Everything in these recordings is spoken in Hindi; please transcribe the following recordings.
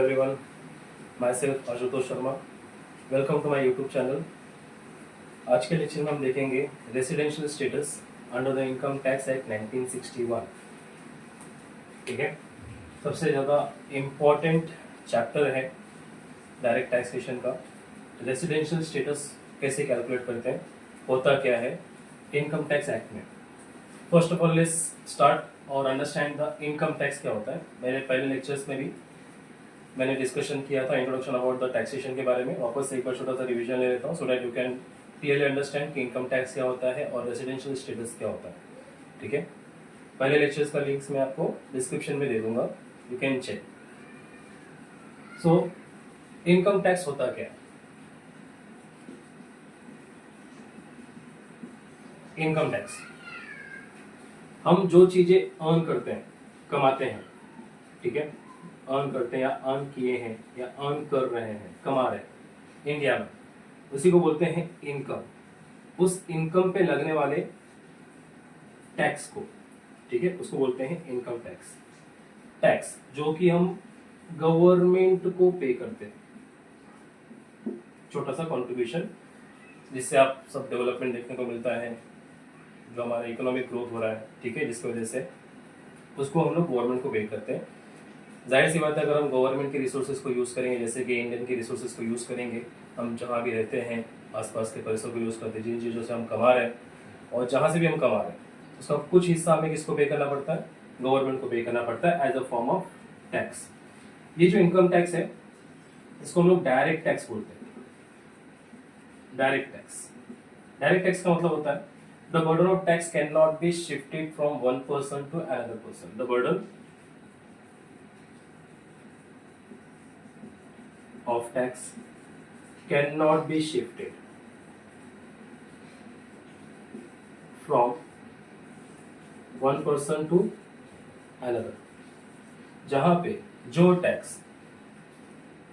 everyone, myself Ashutosh Sharma. Welcome to my YouTube channel. आज के लेक्चर में हम देखेंगे residential status under the income tax act 1961। ठीक है, सबसे ज़्यादा इम्पॉर्टेंट चैप्टर है डायरेक्ट टैक्सेशन का। रेसिडेंशियल स्टेटस कैसे कैलकुलेट करते हैं, होता क्या है इनकम टैक्स एक्ट में। First of all let's start और अंडरस्टैंड द इनकम टैक्स क्या होता है। मेरे पहले लेक्चर्स में भी मैंने डिस्कशन किया था इंट्रोडक्शन अबाउट द टैक्सेशन के बारे में। वापस से एक बार छोटा सा रिवीजन ले लेता हूँ so that you can clearly understand कि इनकम टैक्स क्या होता है और रेसिडेंशियल स्टेटस क्या होता है। ठीक है, पहले लेक्चर्स का लिंक्स मैं आपको डिस्क्रिप्शन में दे दूंगा, you can check. So income tax होता क्या है। इनकम टैक्स हम जो चीजें अर्न करते हैं, कमाते हैं, ठीक है, अर्न करते हैं या अर्न किए हैं या अर्न कर रहे हैं, कमा रहे हैं इंडिया में, उसी को बोलते हैं इनकम। उस इनकम पे लगने वाले टैक्स को, ठीक है, उसको बोलते हैं इनकम टैक्स। टैक्स जो कि हम गवर्नमेंट को पे करते हैं, छोटा सा कंट्रीब्यूशन जिससे आप सब डेवलपमेंट देखने को मिलता है, जो हमारा इकोनॉमिक ग्रोथ हो रहा है, ठीक है, जिसकी वजह से उसको हम लोग गवर्नमेंट को पे करते हैं। जाहिर सी बात है, अगर हम गवर्नमेंट के रिसोर्सेज को यूज़ करेंगे, जैसे कि इंडियन के रिसोर्सेज को यूज़ करेंगे, हम जहाँ भी रहते हैं आसपास के परिसर को यूज़ करते हैं, जिन चीज़ों से हम कमा रहे हैं और जहाँ से भी हम कमा रहे हैं, उसका कुछ हिस्सा हमें किसको पे करना पड़ता है, गवर्नमेंट को पे करना पड़ता है as a form of tax. ये जो इनकम टैक्स है इसको हम लोग डायरेक्ट टैक्स बोलते हैं। डायरेक्ट टैक्स, डायरेक्ट टैक्स का मतलब होता है the burden of tax can not be shifted from one person to another person. The burden of tax cannot be shifted from one person to another। जहां पे जो टैक्स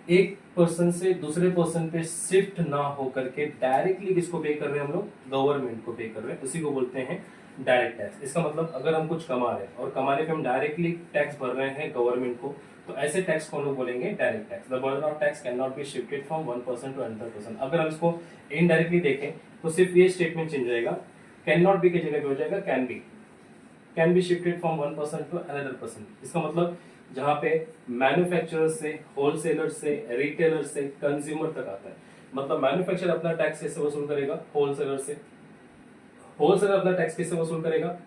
एक पर्सन से दूसरे पर्सन पे शिफ्ट ना हो करके डायरेक्टली किसको पे कर रहे हैं, हम लोग गवर्नमेंट को पे कर रहे हैं, उसी को बोलते हैं डायरेक्ट टैक्स। इसका मतलब अगर हम कुछ कमा रहे हैं और कमाने पे हम डायरेक्टली टैक्स भर रहे हैं गवर्नमेंट को, तो ऐसे टैक्स को हम लोग बोलेंगे direct tax. The burden of tax can not be shifted from one person to another person. अगर हम इसको इनडायरेक्टली देखें तो सिर्फ ये स्टेटमेंट चेंज होएगा, कैन नॉट बी की जगह पे हो जाएगा can be shifted from one person to another person. इसका मतलब जहां पे मैन्युफैक्चरर से, होलसेलर से, रिटेलर से, कंज्यूमर तक आता है। मतलब मैन्युफैक्चरर अपना टैक्स कैसे वसूल करेगा, होलसेलर से, होलसेलर अपना टैक्स कैसे वसूल करेगा,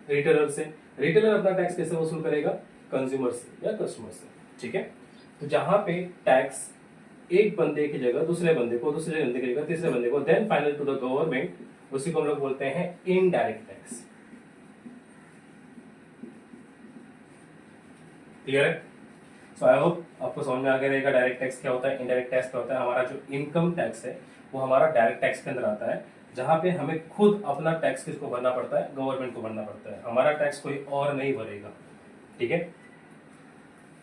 रिटेलर से, रिटेलर अपना टैक्स कैसे वसूल करेगा, कंज्यूमर से या कस्टमर से। ठीक है, तो जहां पे टैक्स एक बंदे की जगह दूसरे बंदे को, दूसरे बंदे की जगह तीसरे बंदे को, then final to the government, उसी को हम लोग बोलते हैं इनडायरेक्ट टैक्स। क्लियर है? सो आई होप आपको समझ में आ गया रहेगा डायरेक्ट टैक्स क्या होता है, इनडायरेक्ट टैक्स क्या होता है। हमारा जो इनकम टैक्स है वो हमारा डायरेक्ट टैक्स के अंदर आता है, जहां पे हमें खुद अपना टैक्स किसको भरना पड़ता है, गवर्नमेंट को भरना पड़ता है। हमारा टैक्स कोई और नहीं भरेगा। ठीक है,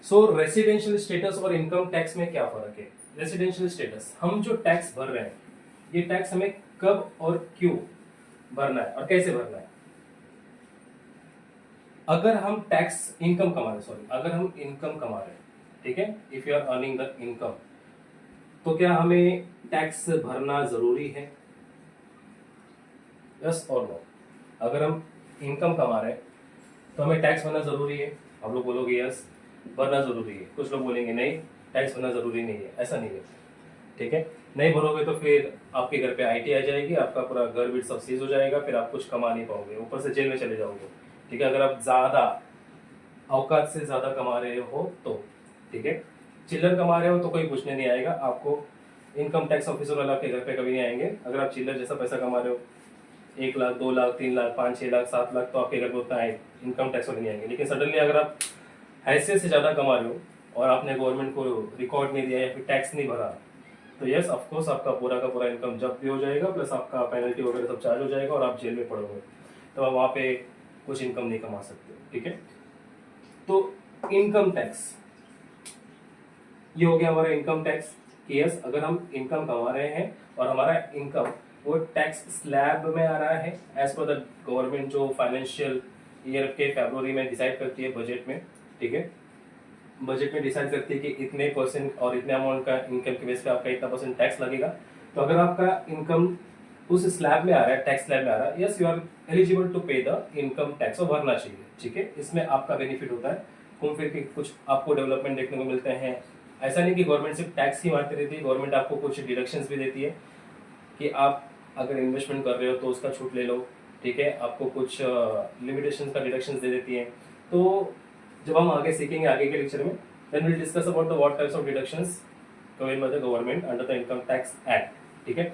सो रेसिडेंशियल स्टेटस और इनकम टैक्स में क्या फर्क है। रेसिडेंशियल स्टेटस, हम जो टैक्स भर रहे हैं ये टैक्स हमें कब और क्यों भरना है और कैसे भरना है। अगर हम टैक्स इनकम कमा रहे, सॉरी, अगर हम इनकम कमा रहे हैं, ठीक है, if you are earning the income, तो क्या हमें टैक्स भरना जरूरी है, यस और नो। अगर हम इनकम कमा रहे हैं तो हमें टैक्स भरना जरूरी है। आप लोग बोलोगे यस भरना जरूरी है, कुछ लोग बोलेंगे नहीं टैक्स भरना जरूरी नहीं है। ऐसा नहीं है, ठीक है, नहीं भरोगे तो फिर आपके घर पे आईटी आ जाएगी, आपका पूरा घर भी सब सीज हो जाएगा, फिर आप कुछ कमा नहीं पाओगे, ऊपर से जेल में चले जाओगे। ठीक है, अगर आप ज्यादा औकात से ज्यादा कमा रहे हो तो, ठीक है, चिल्लर कमा रहे हो तो कोई पूछने नहीं आएगा आपको, इनकम टैक्स ऑफिसर वाला आपके घर पे कभी नहीं आएंगे। अगर आप चिल्लर जैसा पैसा कमा रहे हो, 1 लाख 2 लाख 3 लाख 5 6 लाख 7 लाख, तो आपके घर पे उतना आए इनकम टैक्स वाले नहीं आएंगे। लेकिन सडनली अगर आप हैसियत से ज्यादा कमा रहे हो और आपने गवर्नमेंट को रिकॉर्ड नहीं दिया या फिर टैक्स नहीं भरा, तो यस ऑफकोर्स आपका पूरा का पूरा इनकम जब्त भी हो जाएगा, प्लस आपका पेनल्टी वगैरह सब चार्ज हो जाएगा और आप जेल में पड़ोगे, तो आप वहाँ पे कुछ इनकम नहीं कमा सकते। ठीक है, तो इनकम टैक्स ये हो गया हमारा इनकम टैक्स कि यस अगर हम इनकम कमा रहे हैं और हमारा इनकम वो टैक्स स्लैब में आ रहा है एज पर द गवर्नमेंट, जो फाइनेंशियल ईयर के फरवरी में डिसाइड करती है बजट में। ठीक है, बजट में डिसाइड करती है कि इतने परसेंट और इतने अमाउंट का इनकम के बेस पे आपका इतना परसेंट टैक्स लगेगा। तो अगर आपका इनकम उस स्लैब में आ रहा है, टैक्स स्लैब में आ रहा है, yes you are eligible to pay the income tax, और भरना चाहिए। ठीक है, इसमें आपका बेनिफिट होता है, घूम फिर के कुछ आपको डेवलपमेंट देखने को मिलते हैं। ऐसा नहीं कि गवर्नमेंट सिर्फ टैक्स ही मारती रहती है, गवर्नमेंट आपको कुछ डिडक्शंस भी देती है कि आप अगर इन्वेस्टमेंट कर रहे हो तो उसका छूट ले लो। ठीक है, आपको कुछ लिमिटेशंस का डिडक्शंस दे देती है। तो जब हम आगे सीखेंगे आगे के लेक्चर में, then will discuss about the what types of deductions given by the government under the income tax act. ठीक है,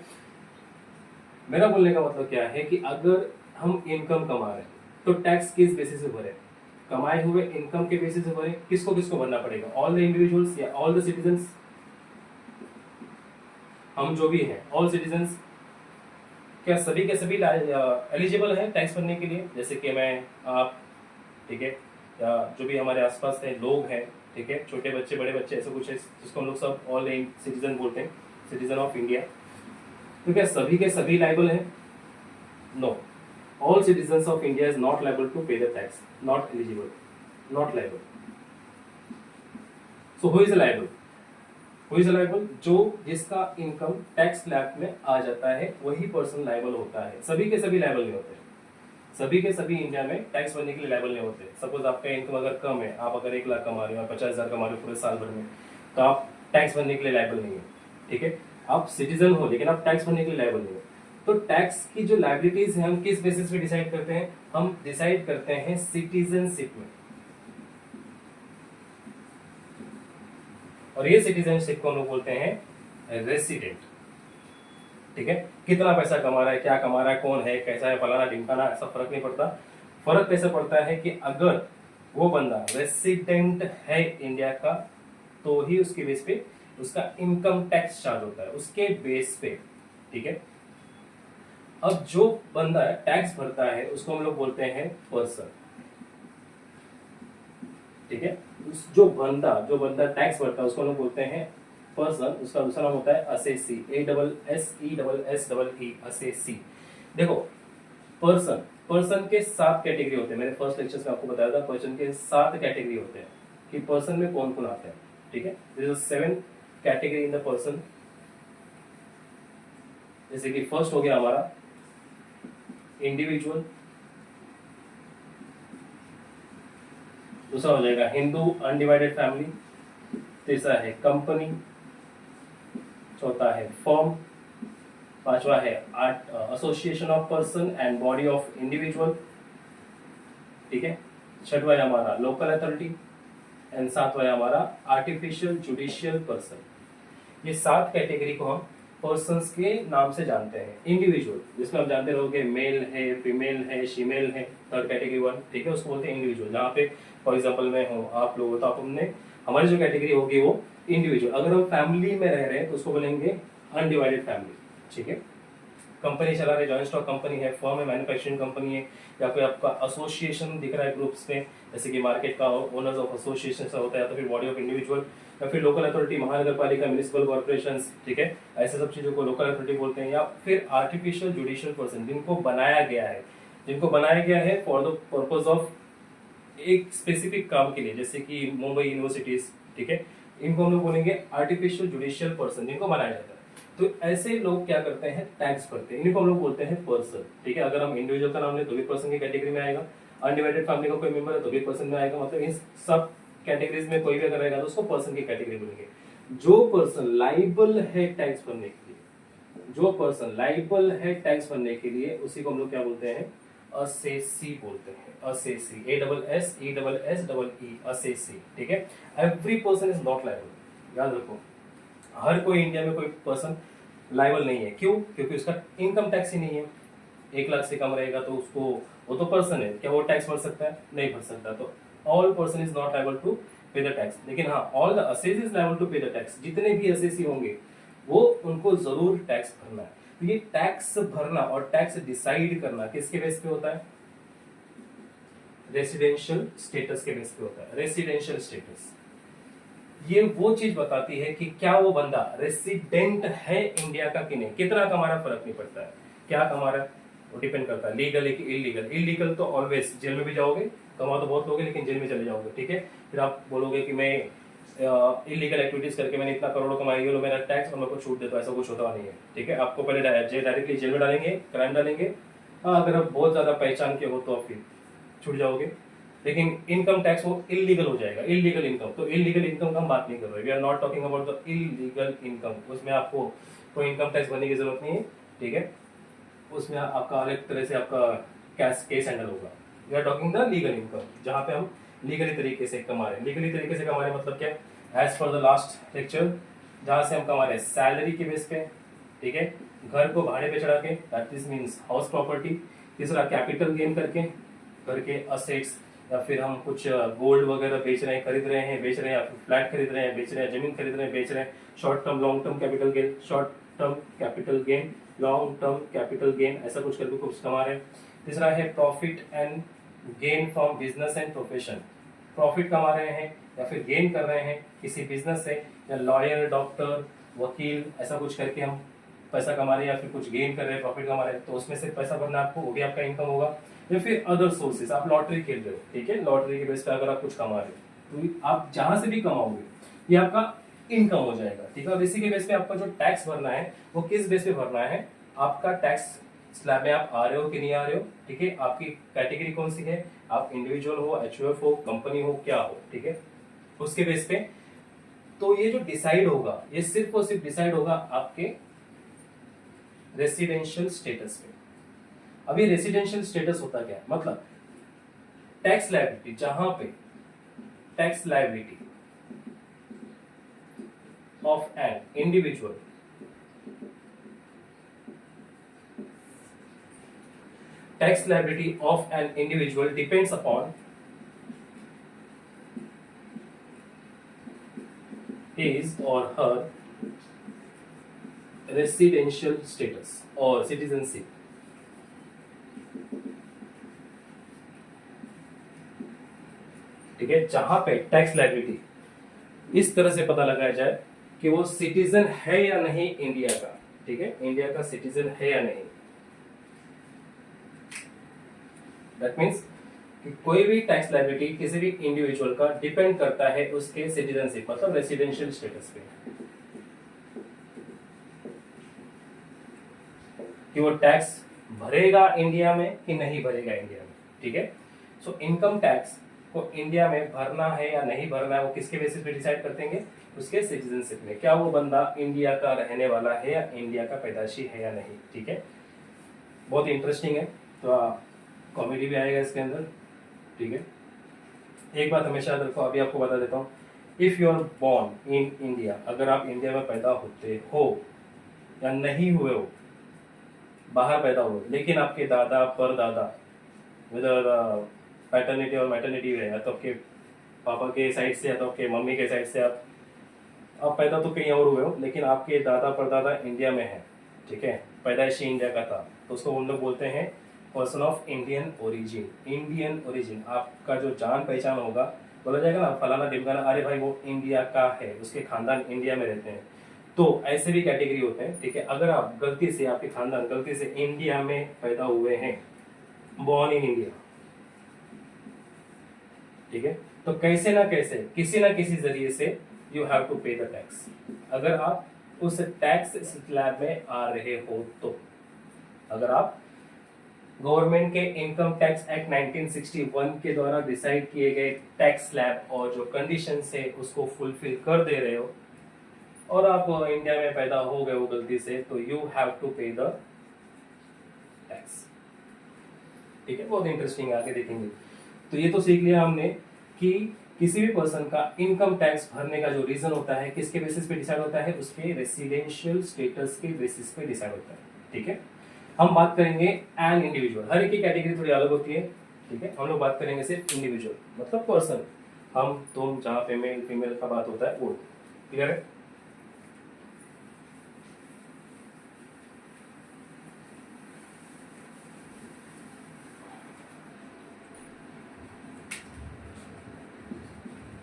मेरा बोलने का मतलब क्या है कि अगर हम इनकम कमा रहे हैं तो टैक्स किस बेसिस पे भरे, कमाए हुए इनकम के बेसिस पे भरे, किसको किसको भरना पड़ेगा, ऑल द इंडिविजुअल्स या ऑल द सिटीजन्स? हम जो भी हैं ऑल सिटीजन्स, क्या सभी के सभी एलिजिबल हैं टैक्स भरने के लिए? जैसे कि मैं, आप, ठीक है, या जो भी हमारे आसपास है लोग हैं, ठीक है, छोटे बच्चे बड़े बच्चे, ऐसा कुछ है जिसको हम लोग सब ऑल सिटीजन बोलते हैं, सिटीजन ऑफ इंडिया। तो क्या सभी के सभी लायबल हैं? No, all citizens of India is not liable to pay the tax, not eligible, not liable. So who is liable? Who is liable? जो जिसका इनकम टैक्स स्लैब में आ जाता है वही पर्सन लायबल होता है। सभी के सभी लायबल नहीं होते, सभी के सभी इंडिया में टैक्स भरने के लिए लायबल नहीं होते। सपोज आपका इनकम अगर कम है, आप अगर 1 लाख कमा रहे हो, 50,000 कमा रहे हो पूरे साल भर में, तो आप टैक्स भरने के लिए लायबल नहीं है। ठीक है, आप सिटीजन हो लेकिन आप टैक्स भरने के लिए लायबल नहीं हो। तो टैक्स की जो लायबिलिटीज है हम किस बेसिस पे डिसाइड करते हैं? हम डिसाइड करते हैं सिटीजनशिप में, और ये सिटीजनशिप को हम लोग बोलते हैं रेसिडेंट। ठीक है, कितना पैसा कमा रहा है, क्या कमा रहा है, कौन है, कैसा है, फलाना ढिमकाना, ऐसा फर्क नहीं पड़ता। फर्क कैसे पड़ता है कि अगर वो बंदा रेसिडेंट है इंडिया का तो ही उसके बेस पे उसका इनकम टैक्स चार्ज होता है, उसके बेस पे। ठीक है, अब जो बंदा टैक्स भरता है उसको हम लोग बोलते हैं पर्सन। ठीक है, जो बंदा टैक्स भरता है उसको हम लोग बोलते हैं पर्सन। उसका दूसरा नाम होता है असेसी, ASSEEE, असेसी। देखो, पर्सन के 7 कैटेगरी होते हैं। मैंने फर्स्ट लेक्चर में आपको बताया था पर्सन के 7 कैटेगरी होते हैं कि पर्सन में कौन कौन आते हैं। ठीक है, this is 7 category in the person. जैसे कि फर्स्ट हो गया हमारा इंडिविजुअल, दूसरा हो जाएगा हिंदू अनडिवाइडेड फैमिली, तीसरा है कंपनी, चौथा है फर्म, पांचवा है association of person and body of individual. ठीक है, छठवा है हमारा लोकल अथॉरिटी एंड सातवा है हमारा आर्टिफिशियल जुडिशियल पर्सन। ये 7 कैटेगरी को हम पर्सन्स के नाम से जानते हैं। इंडिविजुअल, जिसमें आप जानते रहोगे मेल है, फीमेल है, शीमेल है, थर्ड कैटेगरी 1। ठीक है, उसको बोलते हैं इंडिविजुअल। जहाँ पे फॉर एग्जांपल मैं हूँ, आप लोग हो, तो आप हमने हमारी जो कैटेगरी होगी वो इंडिविजुअल। अगर हम फैमिली में रह रहे हैं तो उसको बोलेंगे अनडिवाइडेड फैमिली। ठीक है, कंपनी चला रहे, जॉइंट स्टॉक कंपनी है, फर्म है, मैन्युफैक्चरिंग कंपनी है, या फिर आपका एसोसिएशन दिख रहा है ग्रुप्स में, जैसे कि मार्केट का ओनर्स ऑफ एसोसिएशन से होता है, या तो फिर बॉडी ऑफ इंडिविजुअल, या फिर लोकल अथॉरिटी, महानगर पालिका, म्युनिसिपल कॉर्पोरेशन। ठीक है, ऐसे सब चीजों को लोकल अथॉरिटी बोलते हैं। या फिर आर्टिफिशियल जुडिशियल पर्सन, जिनको बनाया गया है फॉर द पर्पज ऑफ एक स्पेसिफिक काम के लिए, जैसे कि मुंबई यूनिवर्सिटीज। ठीक है, इनको हम लोग बोलेंगे आर्टिफिशियल जुडिशियल पर्सन, जिनको बनाया जाता है। तो ऐसे लोग क्या करते हैं, टैक्स भरते हैं, इनको हम लोग बोलते हैं पर्सन। ठीक है, अगर हम इंडिविजुअल का नाम लें तो भी पर्सन की कैटेगरी में आएगा, अनडिवाइडेड फैमिली का कोई मेंबर है तो भी पर्सन में आएगा। मतलब इन सब कैटेगरीज में कोई भी अगर रहेगा तो उसको पर्सन की कैटेगरी बोलेंगे। जो पर्सन लाइबल है टैक्स भरने के लिए, उसी को हम लोग क्या बोलते हैं, असेसी बोलते हैं। Assessee, ASSEEE, assessee. ठीक है, every person is not liable. याद रखो, हर कोई इंडिया में कोई पर्सन लाइबल नहीं है। क्यों? क्योंकि उसका इनकम टैक्स ही नहीं है। 1 लाख से कम रहेगा तो उसको, वो तो पर्सन है, क्या वो टैक्स भर सकता है? नहीं भर सकता। तो all person is not liable to pay the tax. लेकिन हाँ, all the assessee is liable to pay the tax. जितने भी असेसी होंगे वो उनको जरूर टैक्स भरना है। तो ये टैक्स भरना और टैक्स डिसाइड करना किसके बेस पे होता है? रेसिडेंशियल स्टेटस के बेस पे होता है। रेसिडेंशियल स्टेटस ये वो चीज बताती है कि क्या वो बंदा रेसिडेंट है इंडिया का कि नहीं। कितना कमा रहा फर्क नहीं पड़ता है, क्या कमा रहा है, वो डिपेंड करता है लीगल है कि इलीगल। इलीगल तो ऑलवेज जेल में भी जाओगे, कमा तो बहुत लोगे लेकिन जेल में चले जाओगे, ठीक है। फिर आप बोलोगे कि मैं इलीगल एक्टिविटीज करके मैंने इतना करोड़ों कमाई, लो मेरा टैक्स और मेरे को छूट देता, ऐसा कुछ होता नहीं है, ठीक है। आपको पहले डायरेक्टली जेल में डालेंगे, क्राइम डालेंगे। हाँ, अगर आप बहुत ज्यादा पहचान के हो तो आप फिर छूट जाओगे, लेकिन इनकम टैक्स वो इलीगल हो जाएगा, इलीगल इनकम। तो इलीगल इनकम का हम बात नहीं कर रहे, we are not talking about the illegal income. उसमें आपको कोई इनकम टैक्स भरने की जरूरत नहीं है, ठीक है। उसमें आपका अलग तरह से आपका कैश केस हैंडल होगा। We are talking the legal income, जहाँ पे हम लीगली तरीके से कमा रहे हैं। लीगली तरीके से कमा रहे हैं मतलब क्या, as for the last lecture, जहाँ से हम कमा रहे हैं सैलरी के बेस पे, ठीक है। घर को भाड़े पे चढ़ा के, that is means house property. तीसरा कैपिटल गेन करके, घर के असेट्स, या फिर हम कुछ गोल्ड वगैरह बेच रहे हैं, खरीद रहे हैं, बेच रहे हैं, या फिर फ्लैट खरीद रहे हैं, बेच रहे हैं, जमीन खरीद रहे हैं, बेच रहे हैं। Short term long term capital gain, short term capital gain, long term capital gain, ऐसा कुछ करके कुछ कमा रहे हैं। तीसरा है profit and gain from business and profession. Profit कमा रहे हैं या फिर गेन कर रहे हैं किसी बिजनेस से, या लॉयर, डॉक्टर, वकील, ऐसा कुछ करके हम पैसा कमा रहे हैं, या फिर कुछ गेन कर रहे हैं, प्रॉफिट कमा रहे हैं, तो उसमें से पैसा भरना आपको, वो भी आपका इनकम होगा। या फिर अदर सोर्सेज, आप लॉटरी खेल रहे हो, ठीक है, लॉटरी के बेस पे अगर आप कुछ कमा रहे हो तो आप जहां से भी कमाओगे ये आपका इनकम हो जाएगा, ठीक है। और इसी के बेस पे आपका जो टैक्स भरना है वो किस बेस पे भरना है, आपका टैक्स स्लैब में आप आ रहे हो कि नहीं आ रहे हो, ठीक है। आपकी कैटेगरी कौन सी है, आप इंडिविजुअल हो, एचयूएफ हो, कंपनी हो, क्या हो, ठीक है, उसके बेस पे। तो ये जो डिसाइड होगा, ये सिर्फ और सिर्फ डिसाइड होगा आपके रेसिडेंशियल स्टेटस पे। अभी रेसिडेंशियल स्टेटस होता क्या है, मतलब टैक्स लायबिलिटी, जहां पे tax liability of an individual tax liability of an individual depends upon his or her residential status or citizenship। ठीक है, जहां पे टैक्स लायबिलिटी इस तरह से पता लगाया जाए कि वो सिटीजन है या नहीं इंडिया का, ठीक है, इंडिया का सिटीजन है या नहीं। दैट मीन्स कि कोई भी टैक्स लायबिलिटी किसी भी इंडिविजुअल का डिपेंड करता है उसके सिटीजनशिप, मतलब रेसिडेंशियल स्टेटस पे, कि वो टैक्स भरेगा इंडिया में कि नहीं भरेगा इंडिया में, ठीक है। सो इनकम टैक्स को इंडिया में भरना है या नहीं भरना है, वो किसके बेसिस पे डिसाइड करते हैं, उसके सिटीजनशिप में, क्या वो बंदा इंडिया का रहने वाला है या इंडिया का पैदाशी है या नहीं, ठीक है। बहुत इंटरेस्टिंग है, तो कॉमेडी भी आएगा इसके अंदर, ठीक है। एक बात हमेशा याद रखो, अभी आपको बता देता हूँ, if you are born in India, अगर आप इंडिया में पैदा होते हो या नहीं हुए हो, बाहर पैदा हुए, लेकिन आपके दादा परदादा, विदर पैटर्निटी और मैटर्निटी है, या तो आपके पापा के साइड से या तो आपके मम्मी के साइड से आप पैदा तो कहीं और हुए हो, लेकिन आपके दादा परदादा इंडिया में है, ठीक है, पैदाइशी इंडिया का था, तो उसको हम लोग बोलते हैं person of Indian origin. Indian origin, आपका जो जान पहचान होगा, बोला जाएगा ना फलाना ढिमकाना, अरे भाई वो इंडिया का है, उसके खानदान इंडिया में रहते हैं। तो ऐसे भी कैटेगरी होते हैं, ठीक है। अगर आप गलती से, आपके खानदान गलती से इंडिया में पैदा हुए हैं, बॉर्न इन इंडिया, ठीक है, तो कैसे ना कैसे, किसी ना किसी जरिए से you have to pay the tax. अगर आप उस टैक्स स्लैब में आ रहे हो तो, अगर आप गवर्नमेंट के इनकम टैक्स एक्ट 1961 के द्वारा डिसाइड किए गए टैक्स स्लैब और जो कंडीशन है उसको फुलफिल कर दे रहे हो, और आप इंडिया में पैदा हो गए हो गलती से, तो you have to pay the tax, ठीक है। बहुत इंटरेस्टिंग, आगे देखेंगे। तो ये तो सीख लिया हमने कि किसी भी पर्सन का इनकम टैक्स भरने का जो रीजन होता है किसके बेसिस पे डिसाइड होता है, उसके रेसिडेंशियल स्टेटस के बेसिस पे डिसाइड होता है, ठीक है। हम बात करेंगे एन इंडिविजुअल, हर एक की कैटेगरी थोड़ी अलग होती है, ठीक है। हम लोग बात करेंगे सिर्फ इंडिविजुअल, मतलब पर्सन, हम तुम, जहां पे मेल फीमेल का बात होता है वो, क्लियर है।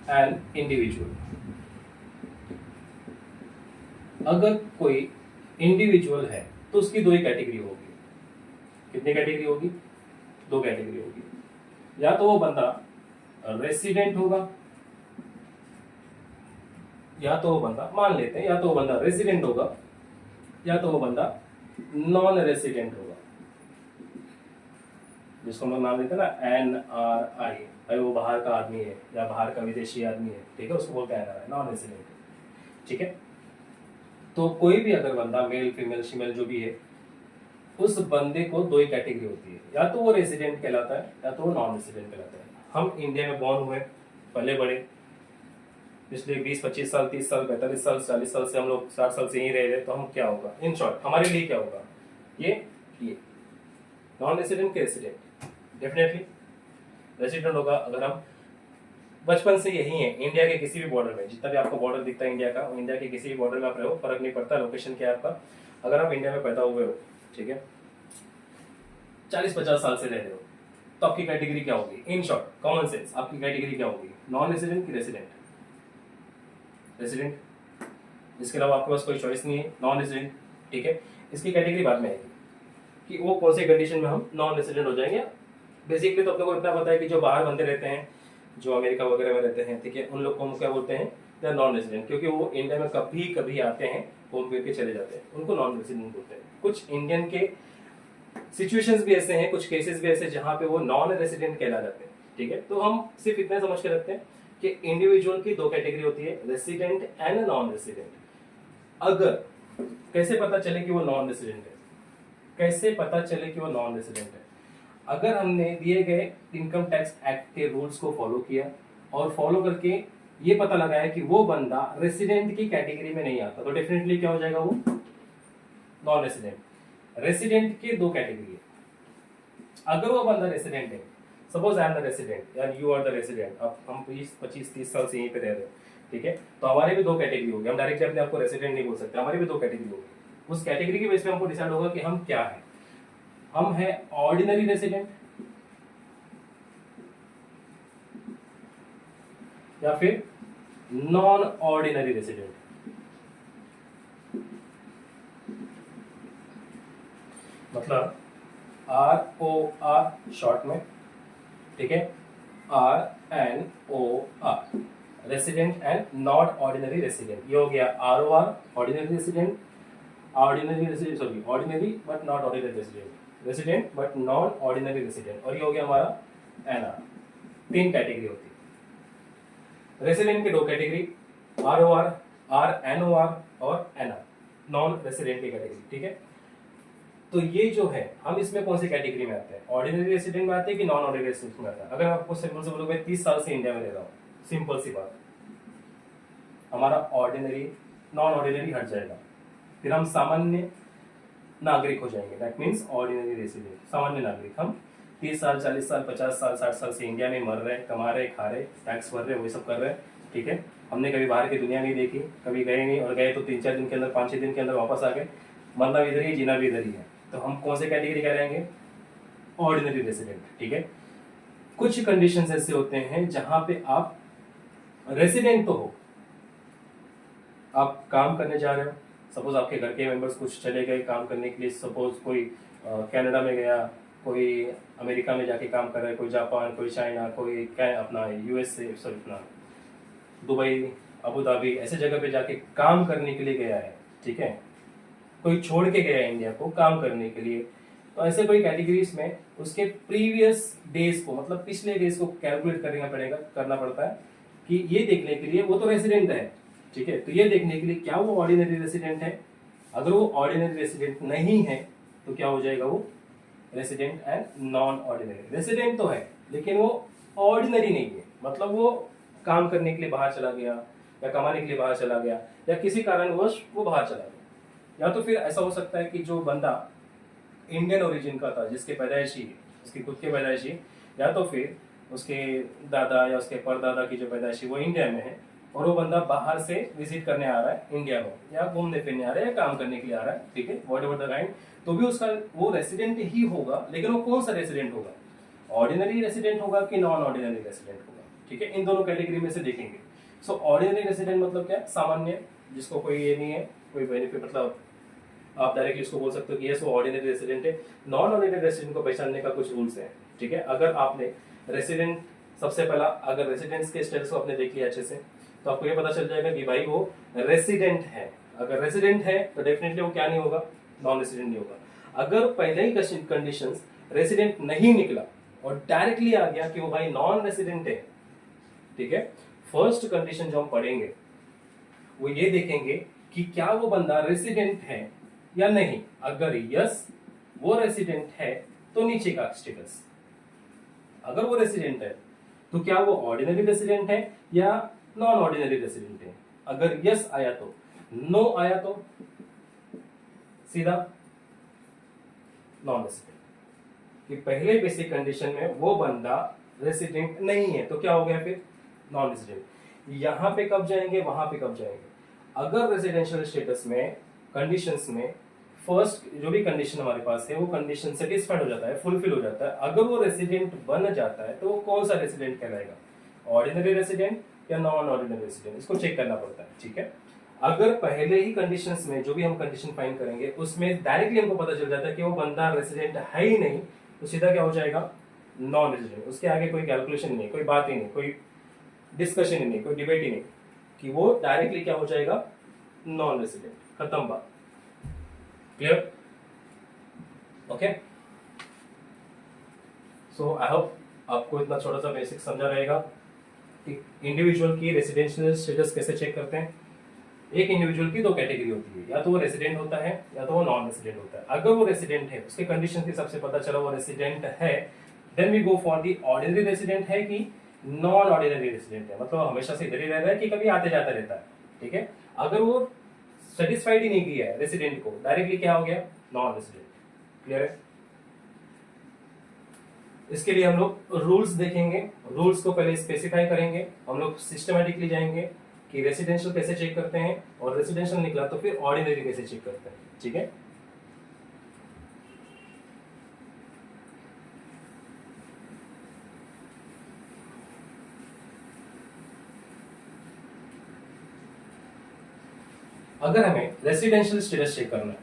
एन इंडिविजुअल, अगर कोई इंडिविजुअल है तो उसकी दो ही कैटेगरी होगी, कितनी कितनी कैटेगरी होगी? 2 कैटेगरी होगी। या तो वो बंदा रेसिडेंट होगा, या तो वो बंदा, मान लेते हैं या तो वो बंदा रेसिडेंट होगा, या तो वो बंदा नॉन रेसिडेंट होगा, जिसको हम लोग नाम देते हैं ना NRI। भाई वो बाहर का आदमी है या बाहर का विदेशी आदमी है, ठीक है, उसको बोलते हैं NRI, नॉन रेसिडेंट, ठीक है। तो कोई भी अगर बंदा मेल फीमेल शिमेल जो भी है, उस बंदे को 2 ही कैटेगरी होती है, या तो वो रेसिडेंट कहलाता है या तो वो नॉन रेसिडेंट कहलाता है। हम इंडिया में बॉर्न हुए, पले बड़े, पिछले 20-25 साल, 30 साल, 45 साल, 40 साल से हम लोग 60 साल से यहीं रह रहे, तो हम क्या होगा, इन शॉर्ट हमारे लिए क्या होगा, ये नॉन रेसिडेंट के रेसिडेंट, डेफिनेटली रेसिडेंट होगा। अगर हम बचपन से यही है, इंडिया के किसी भी बॉर्डर में, जितना भी आपको बॉर्डर दिखता है इंडिया का, इंडिया के किसी भी बॉर्डर में आप रहो, फर्क नहीं पड़ता लोकेशन क्या है आपका, अगर आप इंडिया में पैदा हुए हो, ठीक है, 40-50 साल से रह रहे हो, तो आपकी कैटेगरी क्या होगी? इन शॉर्ट, कॉमन सेंस, आपकी कैटेगरी क्या होगी? नॉन रेसिडेंट की रेसिडेंट? रेसिडेंट, इसके अलावा आपके पास कोई चॉइस नहीं है, नॉन रेसिडेंट, ठीक है। इसकी कैटेगरी बाद में आएगी कि वो कौन से कंडीशन में हम नॉन रेसिडेंट हो जाएंगे। बेसिकली तो अपने को इतना पता है कि जो बाहर बंदे रहते हैं, जो अमेरिका वगैरह में रहते हैं, ठीक है, उन लोग को हम क्या बोलते हैं? दे आर नॉन रेसिडेंट, क्योंकि वो इंडिया में कभी कभी आते हैं, घूम फिर के चले जाते हैं, उनको नॉन रेसिडेंट बोलते हैं। कुछ इंडियन के सिचुएशंस भी ऐसे हैं, कुछ केसेस भी ऐसे जहां पे वो नॉन रेसिडेंट कहला जाते हैं, ठीक है। तो हम सिर्फ इतना समझ के रखते हैं कि इंडिविजुअल की 2 कैटेगरी होती है, रेसिडेंट एंड नॉन रेसिडेंट। अगर कैसे पता चले कि वो नॉन रेसिडेंट है? कैसे पता चले कि वो नॉन रेसिडेंट है? अगर हमने दिए गए इनकम टैक्स एक्ट के रूल्स को फॉलो किया और फॉलो करके ये पता लगाया कि वो बंदा रेसिडेंट की कैटेगरी में नहीं आता, तो डेफिनेटली क्या हो जाएगा? वो नॉन रेसिडेंट। रेसिडेंट की 2 कैटेगरी है। अगर वो बंदा रेसिडेंट है, suppose I am the resident या यू आर द रेसिडेंट, अब हम 20-25-30 साल से यहीं पे रह रहे हैं, ठीक है, तो हमारे भी 2 कैटेगरी होगी। हम डायरेक्टली अपने आपको रेसिडेंट नहीं बोल सकते, हमारी भी 2 कैटेगरी होगी। उस कैटेगरी की बेस पे हमको डिसाइड होगा कि हम क्या है। हम है ऑर्डिनरी रेसिडेंट या फिर नॉन ऑर्डिनरी रेसिडेंट। मतलब ROR शॉर्ट में, ठीक है, RNOR, resident and not ordinary resident. ये हो गया ROR, ordinary resident, ordinary but not ordinary resident, resident but non ordinary resident, और ये हो गया हमारा NR। 3 कैटेगरी होती है। रेसिडेंट की 2 कैटेगरी, ROR, RNOR और NR, नॉन रेसिडेंट की कैटेगरी, ठीक है। तो ये जो है, हम इसमें कौन सी कैटेगरी में आते हैं? ऑर्डिनरी रेसिडेंट में आते हैं कि नॉन ऑर्डिनरी रेसिडेंट में आते हैं? अगर आपको सिंपल से बोलोगे 30 साल से इंडिया में रह रहा हूँ, सिंपल सी बात, हमारा ऑर्डिनरी नॉन ऑर्डिनरी हट जाएगा, फिर हम सामान्य नागरिक हो जाएंगे। दैट मीन्स ऑर्डिनरी रेसिडेंट, सामान्य नागरिक। हम 30 साल, 40 साल, 50 साल, 60 साल से इंडिया में मर रहे, कमा रहे, खा रहे, टैक्स भर रहे, वही सब कर रहे, ठीक है। हमने कभी बाहर की दुनिया नहीं देखी, कभी गए नहीं, और गए तो 3-4 दिन के अंदर, 5-6 दिन के अंदर वापस आ गए। मरना भी इधर ही, जीना भी इधर ही है, तो हम कौन से कैटेगरी कहलाएंगे? ऑर्डिनरी रेसिडेंट, ठीक है। कुछ कंडीशंस ऐसे होते हैं जहां पे आप रेसिडेंट तो हो, आप काम करने जा रहे हो, सपोज आपके घर के मेंबर्स कुछ चले गए काम करने के लिए, सपोज कोई कनाडा में गया, कोई अमेरिका में जाके काम कर रहा है, कोई जापान, कोई चाइना, कोई क्या अपना USA, सॉरी अपना दुबई, अबू धाबी, ऐसे जगह पे जाके काम करने के लिए गया है, ठीक है। कोई छोड़ के गया है इंडिया को काम करने के लिए, तो ऐसे कोई कैटेगरीज में उसके प्रीवियस डेज को, मतलब पिछले डेज को कैलकुलेट करना पड़ता है कि ये देखने के लिए वो तो रेसिडेंट है, ठीक है, तो ये देखने के लिए क्या वो ऑर्डिनरी रेसिडेंट है। अगर वो ऑर्डिनरी रेसिडेंट नहीं है तो क्या हो जाएगा? वो resident and non ordinary. Resident तो है लेकिन वो ऑर्डिनरी नहीं है, मतलब वो काम करने के लिए बाहर चला गया या कमाने के लिए बाहर चला गया या किसी कारणवश वो बाहर चला गया। या तो फिर ऐसा हो सकता है कि जो बंदा इंडियन ओरिजिन का था, जिसके पैदाइशी, उसकी खुद के पैदाइशी, या तो फिर उसके दादा या उसके परदादा की जो पैदाइशी वो इंडिया में है, और वो बंदा बाहर से विजिट करने आ रहा है इंडिया में, या घूमने फिरने आ रहा है या काम करने के लिए आ रहा है, ठीक है, वॉट एवर द काइंड, तो भी उसका वो रेसिडेंट ही होगा। लेकिन वो कौन सा रेसिडेंट होगा? ऑर्डिनरी रेसिडेंट होगा कि नॉन ऑर्डिनरी रेसिडेंट होगा, ठीक है। इन दोनों कैटेगरी में से देखेंगे। सो ऑर्डिनरी रेसिडेंट मतलब क्या? सामान्य, जिसको कोई ये नहीं है, कोई बेनिफिट, मतलब आप डायरेक्टली इसको बोल सकते हो कि यस वो ऑर्डिनरी रेसिडेंट है। नॉन ऑर्डिनरी रेसिडेंट को पहचानने का कुछ रूल्स हैं, ठीक है। अगर आपने रेसिडेंट, सबसे पहला अगर रेसिडेंट्स के स्टेटस को आपने देख लिया अच्छे से, तो आपको ये पता चल जाएगा कि भाई वो रेसिडेंट है। अगर रेसिडेंट है तो डेफिनेटली वो क्या नहीं होगा, नॉन रेसिडेंट नहीं होगा। अगर पहले ही कंडीशंस रेसिडेंट नहीं निकला और डायरेक्टली आ गया कि वो भाई नॉन रेसिडेंट है, ठीक है, फर्स्ट कंडीशन जो हम पढ़ेंगे वो ये देखेंगे कि क्या वो बंदा रेसिडेंट है या नहीं। अगर यस वो रेसिडेंट है तो नीचे का स्टेटस, अगर वो रेसिडेंट है तो क्या वो ऑर्डिनरी रेसिडेंट है या नॉन ऑर्डिनरी रेसिडेंट है। अगर यस आया तो, नो आया तो सीधा नॉन रेसिडेंट। कि पहले बेसिक कंडीशन में वो बंदा रेसिडेंट नहीं है तो क्या हो गया फिर, नॉन रेसिडेंट। यहां पे कब जाएंगे, वहां पे कब जाएंगे। अगर रेसिडेंशियल स्टेटस में कंडीशंस में फर्स्ट जो भी कंडीशन हमारे पास है वो कंडीशन सेटिस्फाइड हो जाता है, फुलफिल हो जाता है, अगर वो रेसिडेंट बन जाता है तो वो कौन सा रेसिडेंट कहलाएगा, ऑर्डिनरी रेसिडेंट या नॉन ऑर्डिनरी रेसिडेंट, इसको चेक करना पड़ता है, ठीक है। अगर पहले ही कंडीशंस में जो भी हम कंडीशन फाइंड करेंगे उसमें डायरेक्टली हमको पता चल जाता है कि वो बंदा रेसिडेंट है ही नहीं, तो सीधा क्या हो जाएगा, नॉन रेसिडेंट। उसके आगे कोई कैलकुलेशन नहीं, कोई बात ही नहीं, कोई डिस्कशन ही नहीं, कोई डिबेट ही नहीं, कि वो डायरेक्टली क्या हो जाएगा, नॉन रेसिडेंट, खत्म बात। Clear, okay. So I hope आपको इतना छोटा सा बेसिक समझा रहेगा कि इंडिविजुअल की रेसिडेंशियल स्टेटस कैसे चेक करते हैं। एक इंडिविजुअल की दो कैटेगरी होती है, या तो वो रेसिडेंट होता है या तो वो नॉन रेसिडेंट होता है। अगर वो रेसिडेंट है, उसके कंडीशन के हिसाब से पता चला वो रेसिडेंट है, then we go for the ordinary resident है कि नॉन ऑर्डिनरी रेसिडेंट है, मतलब हमेशा से इधर ही रह रहा है कि कभी आते जाता रहता है, ठीक है। अगर वो सेटिस्फाइड ही नहीं किया है रेसिडेंट को, डायरेक्टली क्या हो गया, नॉन रेसिडेंट। क्लियर है। इसके लिए हम लोग रूल्स देखेंगे, रूल्स को पहले स्पेसिफाई करेंगे, हम लोग सिस्टमैटिकली जाएंगे कि रेसिडेंशियल कैसे चेक करते हैं, और रेसिडेंशियल निकला तो फिर ऑर्डिनरी कैसे चेक करते हैं, ठीक है। अगर हमें रेसिडेंशियल स्टेटस चेक करना है,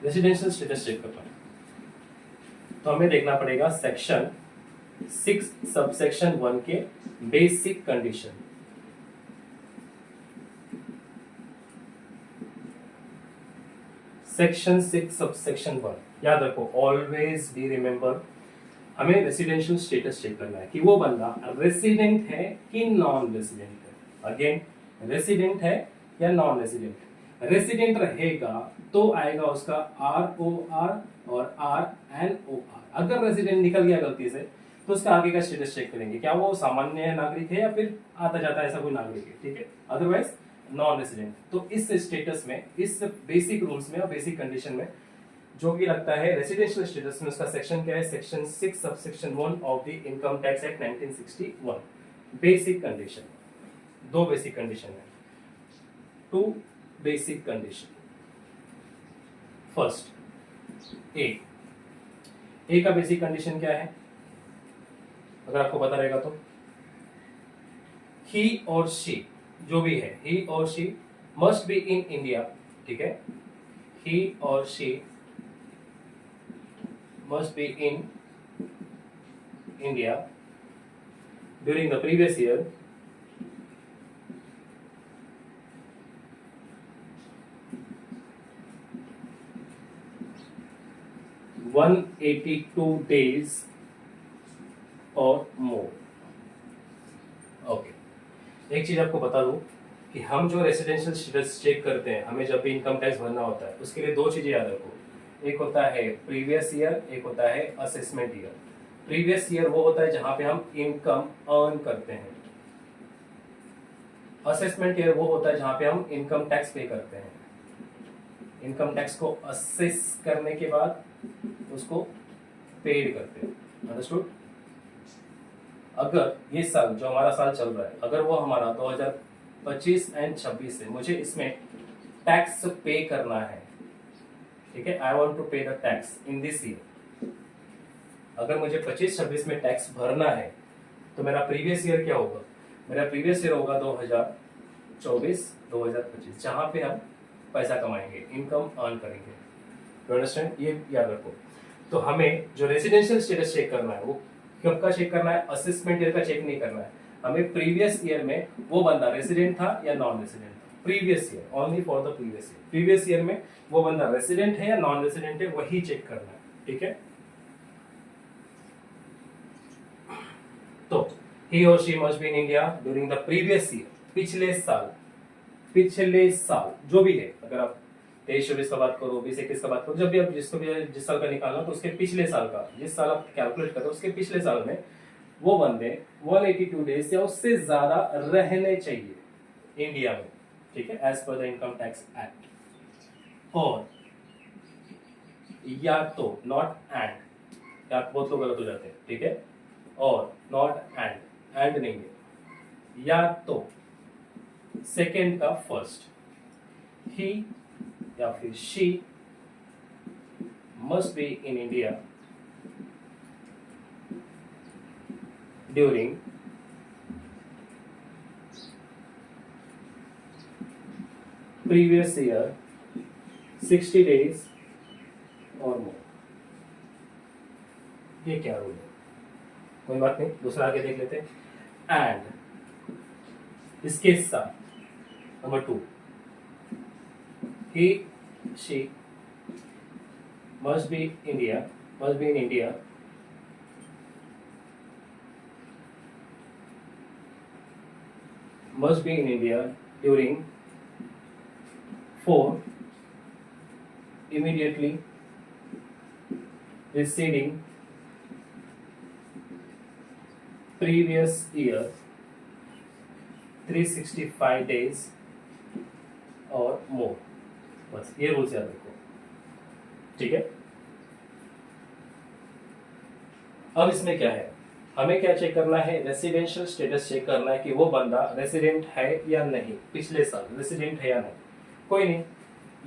रेसिडेंशियल स्टेटस चेक करना है, तो हमें देखना पड़ेगा सेक्शन 6 सबसेक्शन 1 के बेसिक कंडीशन। सेक्शन 6 सबसेक्शन 1 याद रखो, ऑलवेज बी रिमेंबर, हमें रेसिडेंशियल स्टेटस चेक करना है कि वो बंदा रेसिडेंट है कि नॉन रेसिडेंट है। अगेन, रेसिडेंट है या नॉन रेसिडेंट है। रेसिडेंट रहेगा तो आएगा उसका ROR और RNOR। अगर रेसिडेंट निकल गया गलती से तो उसका आगे का स्टेटस चेक करेंगे, क्या वो सामान्य नागरिक है या फिर आता जाता ऐसा कोई नागरिक है, ठीक है। Otherwise non resident. तो इस स्टेटस में, इस बेसिक रूल्स में और बेसिक कंडीशन में जो भी लगता है रेसिडेंशियल स्टेटस में, उसका सेक्शन क्या है, section 6 subsection 1 of the income tax act 1961। Basic condition, दो बेसिक कंडीशन है, to basic condition. First A का बेसिक कंडीशन क्या है, अगर आपको पता रहेगा तो, ही और शी जो भी है, ही और she must be in India, ठीक है। ही और she must be in India during the previous year (182 days or more). Okay, एक चीज आपको बता दूं कि हम जो रेसिडेंशियल स्टेटस चेक करते हैं, हमें जब भी इनकम टैक्स भरना होता है, उसके लिए दो चीजें याद रखो। एक होता है प्रीवियस ईयर, एक होता है असेसमेंट ईयर। प्रीवियस ईयर वो होता है जहां पे हम इनकम अर्न करते हैं, असेसमेंट ईयर वो होता है जहां पे हम इनकम टैक्स पे करते हैं। इनकम टैक्स को असेस करने के बाद उसको पेड करते हैं, अंडरस्टूड। अगर ये साल जो हमारा साल चल रहा है, अगर वो हमारा 2025 एंड 26 है, मुझे इसमें टैक्स पे करना है, ठीक है, I want to pay the tax in this year. अगर मुझे 25-26 में टैक्स भरना है तो मेरा प्रीवियस ईयर क्या होगा, मेरा प्रीवियस ईयर होगा 2024। 2024-2025 जहां पे हम पैसा कमाएंगे, इनकम अर्न करेंगे। यू अंडरस्टैंड, ये याद रखो। तो हमें जो रेजिडेंशियल स्टेटस चेक करना है वो कब का चेक करना है, असेसमेंट ईयर का चेक नहीं करना है हमें। प्रीवियस ईयर में वो बंदा रेसिडेंट था या नॉन रेसिडेंट था, previous year, only for the previous year. Previous year में वो बंदा रेसिडेंट है या नॉन रेसिडेंट है, वही चेक करना है, ठीक है। तो he or she must be in India during the previous year, पिछले साल जो भी है, अगर आप 23-24 का बात करो, 20-21 का बात करो, जब भी आप जिस साल का निकालना तो उसके पिछले साल का, जिस साल आप कैलकुलेट करो उसके पिछले साल में वो बंदे 182 डेज या उससे ज्यादा रहने चाहिए इंडिया में, ठीक है, as per the income tax act. और या तो नॉट एंड, या बहुत लोग गलत हो जाते हैं, ठीक है, और नॉट एंड नहीं है, या तो सेकेंड का फर्स्ट, ही या फिर she must be in India during previous year 60 days और मोर। ये क्या रूल है, कोई बात नहीं, दूसरा आगे देख लेते हैं। एंड इसके साथ number 2, he she must be in India during 4 immediately preceding previous year 365 days और मोर। बस ये रूल्स याद रखो, ठीक है। अब इसमें क्या है, हमें क्या चेक करना है, रेसिडेंशियल स्टेटस चेक करना है कि वो बंदा रेसिडेंट है या नहीं, पिछले साल रेसिडेंट है या नहीं। कोई नहीं,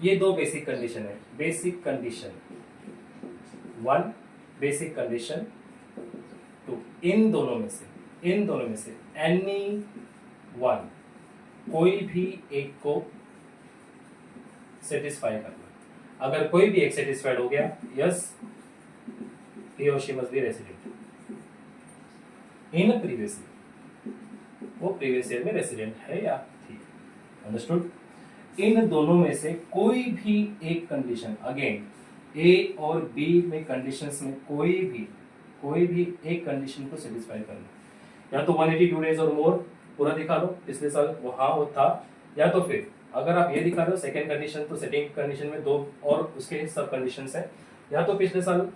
ये 2 बेसिक कंडीशन है, बेसिक कंडीशन 1, बेसिक कंडीशन 2। इन दोनों में से एनी वन, कोई भी एक को सेटिस्फाई करना। अगर कोई भी एक सेटिस्फाइड हो गया, yes he or she must be resident in a previous year, वो प्रीवियस ईयर में रेसिडेंट है या थी। अंडरस्टूड। इन दोनों में से कोई भी एक कंडीशन, अगेन ए और बी में कंडीशंस में कोई भी एक कंडीशन को सेटिस्फाई करना, या तो 182 डेज और मोर पूरा दिखा दो, पिछले साल वो हाँ वो था, या तो फिर अगर आप ये दिखा रहे हो सेकेंड कंडीशन, तो सेटिंग कंडीशन में 2 और उसके सब कंडीशंस है, या तो पिछले साल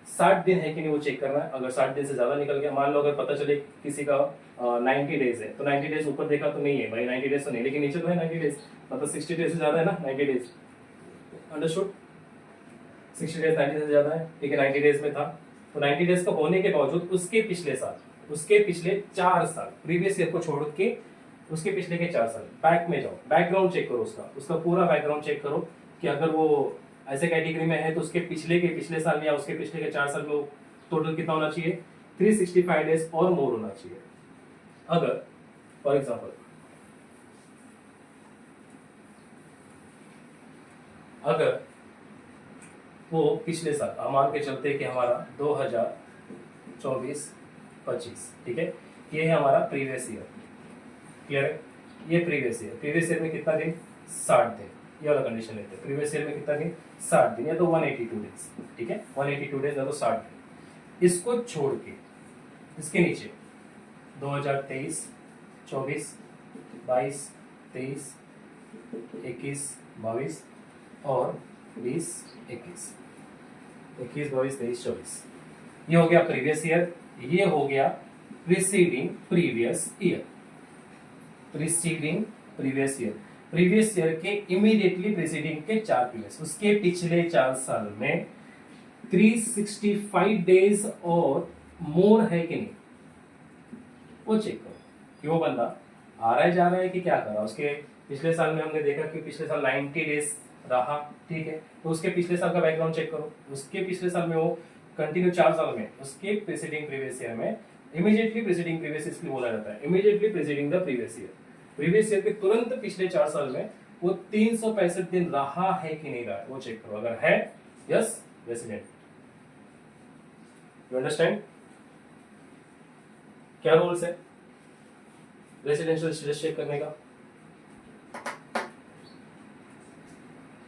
60 दिन है कि नहीं वो चेक करना है। अगर 60 दिन से ज्यादा निकल गया, मान लो अगर पता चले किसी का 90 डेज है, तो 90 डेज ऊपर देखा तो नहीं है भाई, 90 डेज तो नहीं, लेकिन नीचे तो है 90 डेज, मतलब 60 डेज से ज्यादा है ना 90 डेज। अंडरस्टूड, 60 डेज 90 से ज्यादा है, ठीक है, 90 डेज में था, तो 90 डेज का होने के बावजूद उसके पिछले 4 साल प्रीवियस ईयर को छोड़ के उसके पिछले के 4 साल बैक में जाओ, बैकग्राउंड चेक करो, उसका पूरा बैकग्राउंड चेक करो कि अगर वो ऐसे कैटेगरी में है तो उसके पिछले साल या उसके पिछले के 4 साल में टोटल कितना होना चाहिए, 365 डेज और मोर होना चाहिए। अगर फॉर एग्जांपल अगर वो पिछले साल, हम मान के चलते कि हमारा 2024-25, ठीक है, ये है हमारा प्रीवियस ईयर, क्लियर है, ये प्रीवियस ईयर में कितना दिन, 60 दिन, ये वाला कंडीशन लेते हैं। प्रीवियस ईयर में कितना दिन, 60 दिन, या तो 182 डेज, ठीक है, 182 डेज या तो 60 दिन। इसको छोड़ के इसके नीचे 2023, 24, 22, 23, 21, 22 और 20, 21, 22, 23, 24, ये हो गया प्रीवियस ईयर, ये हो गया preceding previous year, previous year के इमीडिएटली प्रीसीडिंग के 4 पीरियड्स, उसके पिछले 4 साल में 365 डेज और मोर है कि नहीं, वो चेक करो कि वो बंदा आ रहा है जा रहा है कि क्या कर रहा है। उसके पिछले साल में हमने देखा कि पिछले साल 90 डेज रहा, ठीक है, तो उसके पिछले साल का बैकग्राउंड चेक करो, उसके पिछले साल में वो कंटिन्यू 4 साल में उसके प्रीसीडिंग प्रीवियस ईयर में, इमीडिएटली प्रीसीडिंग प्रीवियस इसलिए बोला जाता है, immediately preceding the previous year, previous year के तुरंत पिछले 4 साल में वो 365 दिन रहा है कि नहीं रहा है वो चेक करो। अगर है, यस, रेसिडेंट। यू अंडरस्टैंड क्या रूल्स है रेसिडेंशियल स्टेटस चेक करने का?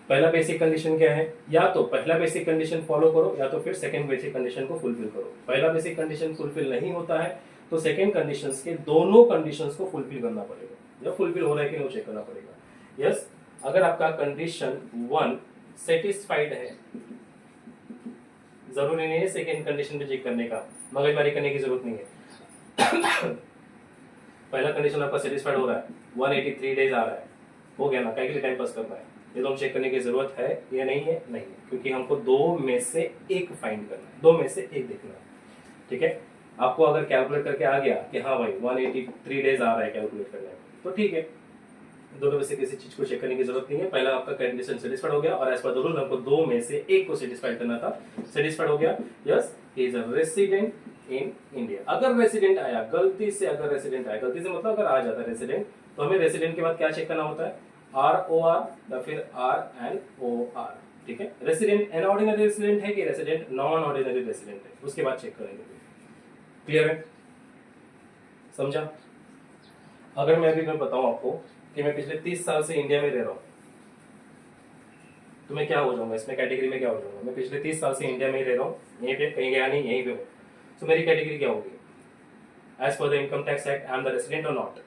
पहला बेसिक कंडीशन क्या है? या तो पहला बेसिक कंडीशन फॉलो करो या तो फिर सेकंड बेसिक कंडीशन को फुलफिल करो। पहला बेसिक कंडीशन फुलफिल नहीं होता है तो सेकंड कंडीशंस के दोनों कंडीशंस को फुलफिल करना पड़ेगा। या फुलफिल हो रहा है कि नहीं चेक करना पड़ेगा। यस, अगर आपका कंडीशन 1 सेटिस्फाइड है, जरूरी नहीं है सेकंड कंडीशन पे चेक करने का, मगजमारी करने की जरूरत नहीं है। पहला कंडीशन आपका सेटिस्फाइड हो रहा है, 183 डेज आ रहा है, हो गया ना, क्या के लिए टाइम पास करना है? ये तो हम चेक करने की जरूरत है या नहीं है? नहीं है, क्योंकि हमको दो में से एक फाइंड करना है, दो में से एक देखना है। ठीक है, आपको अगर कैलकुलेट करके आ गया कि हाँ भाई 183 डेज आ रहा है कैलकुलेट करने में, तो ठीक है, दोनों में से किसी चीज को चेक करने की जरूरत नहीं है। पहला आपका कंडीशन सेटिस्फाइड हो गया और एज पर द रूल हमको दो में से एक को सेटिस्फाइड करना था, सेटिस्फाइड हो गया। Yes, he is a resident in India. अगर रेसिडेंट आया गलती से, अगर रेसिडेंट आया गलती से मतलब अगर आ जाता है रेसिडेंट, तो हमें रेसिडेंट के बाद क्या चेक करना होता है? ROR या फिर RNOR। ठीक है, रेसिडेंट एन ऑर्डिनरी रेसिडेंट है कि रेसिडेंट नॉन ऑर्डिनरी रेसिडेंट है, उसके बाद चेक करेंगे। क्लियर है? समझा? अगर मैं अभी मैं बताऊं आपको कि मैं पिछले 30 साल से इंडिया में रह रहा हूं, तो मैं क्या हो जाऊंगा इसमें, कैटेगरी में क्या हो जाऊंगा? मैं पिछले 30 साल से इंडिया में ही रह रहा हूँ, यहीं पे कहीं गया नहीं, यहीं पे हूँ, तो मेरी कैटेगरी क्या होगी? As per the income tax act I am the resident और नॉट?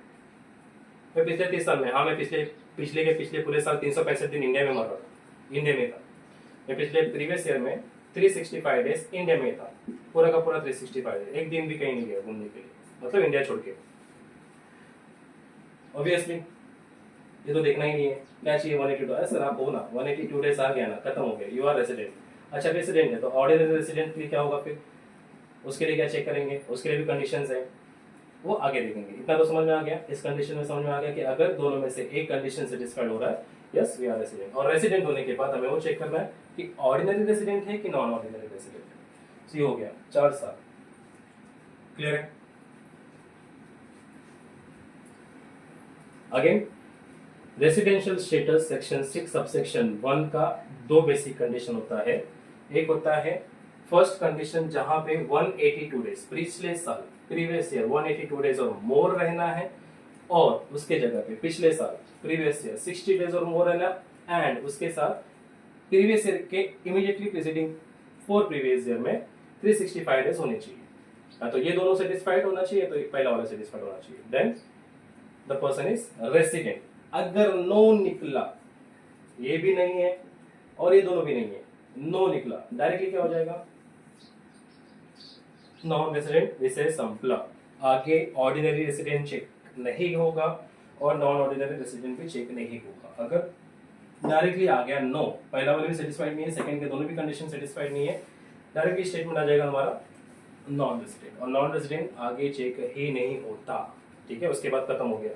मैं पिछले 30 साल में, हाँ मैं पिछले पिछले के पिछले पूरे साल 365 दिन इंडिया में मर रहा था, इंडिया में था। मैं पिछले प्रीवियस ईयर में 365 डेज इंडिया में था, पूरा का पूरा 365 डेज, एक दिन भी कहीं नहीं गया घूमने के लिए, मतलब इंडिया छोड़ के। ऑब्वियसली ये तो देखना ही नहीं है, क्या चाहिए 182 सर आप हो ना, 182 डेज आ गया ना, खत्म हो गया, यू आर रेसिडेंट। अच्छा रेसिडेंट है तो ऑर्डिनरी रेसिडेंट के लिए क्या होगा फिर? उसके लिए क्या चेक करेंगे? उसके लिए भी कंडीशंस है, वो आगे देखेंगे। इतना तो समझ में आ गया, इस कंडीशन में समझ में आ गया कि अगर दोनों में से एक कंडीशन सेटिस्फाइड हो रहा है, यस वी आर रेसिडेंट। और रेसिडेंट होने के बाद हमें वो चेक करना है कि ऑर्डिनरी रेसिडेंट है कि नॉन ऑर्डिनरी रेसिडेंट है। ये हो गया 4 साल। क्लियर है? Again residential status section 6 subsection 1 का दो बेसिक कंडीशन होता है। एक होता है फर्स्ट कंडीशन जहां पे 182 डेज पिछले साल, प्रीवियस ईयर 182 डेज और मोर रहना है, और उसके जगह पे पिछले साल प्रीवियस ईयर 60 डेज और मोर रहना, एंड उसके साथ प्रीवियस ईयर के इमीडिएटली प्रीसीडिंग 4 प्रीवियस ईयर में 365 डेज होने चाहिए। तो ये दोनों सेटिस्फाइड होना चाहिए, तो पहला वाला सेटिस्फाइड होना चाहिए, then the person is resident. अगर नो निकला, ये भी नहीं है और ये दोनों भी नहीं है, नो निकला, डायरेक्टली क्या हो जाएगा? नॉन रेसिडेंट विशेष संपला। आगे ऑर्डिनरी रेसिडेंट चेक नहीं होगा और नॉन ऑर्डिनरी रेसिडेंट भी चेक नहीं होगा। अगर डायरेक्टली आ गया नो, पहला वाला भी सेटिस्फाइड नहीं है, सेकंड के दोनों भी कंडीशन सेटिस्फाइड नहीं है, डायरेक्टली स्टेटमेंट आ जाएगा हमारा नॉन रेसिडेंट, और नॉन रेसिडेंट आगे चेक ही नहीं होता। ठीक है, उसके बाद खत्म हो गया।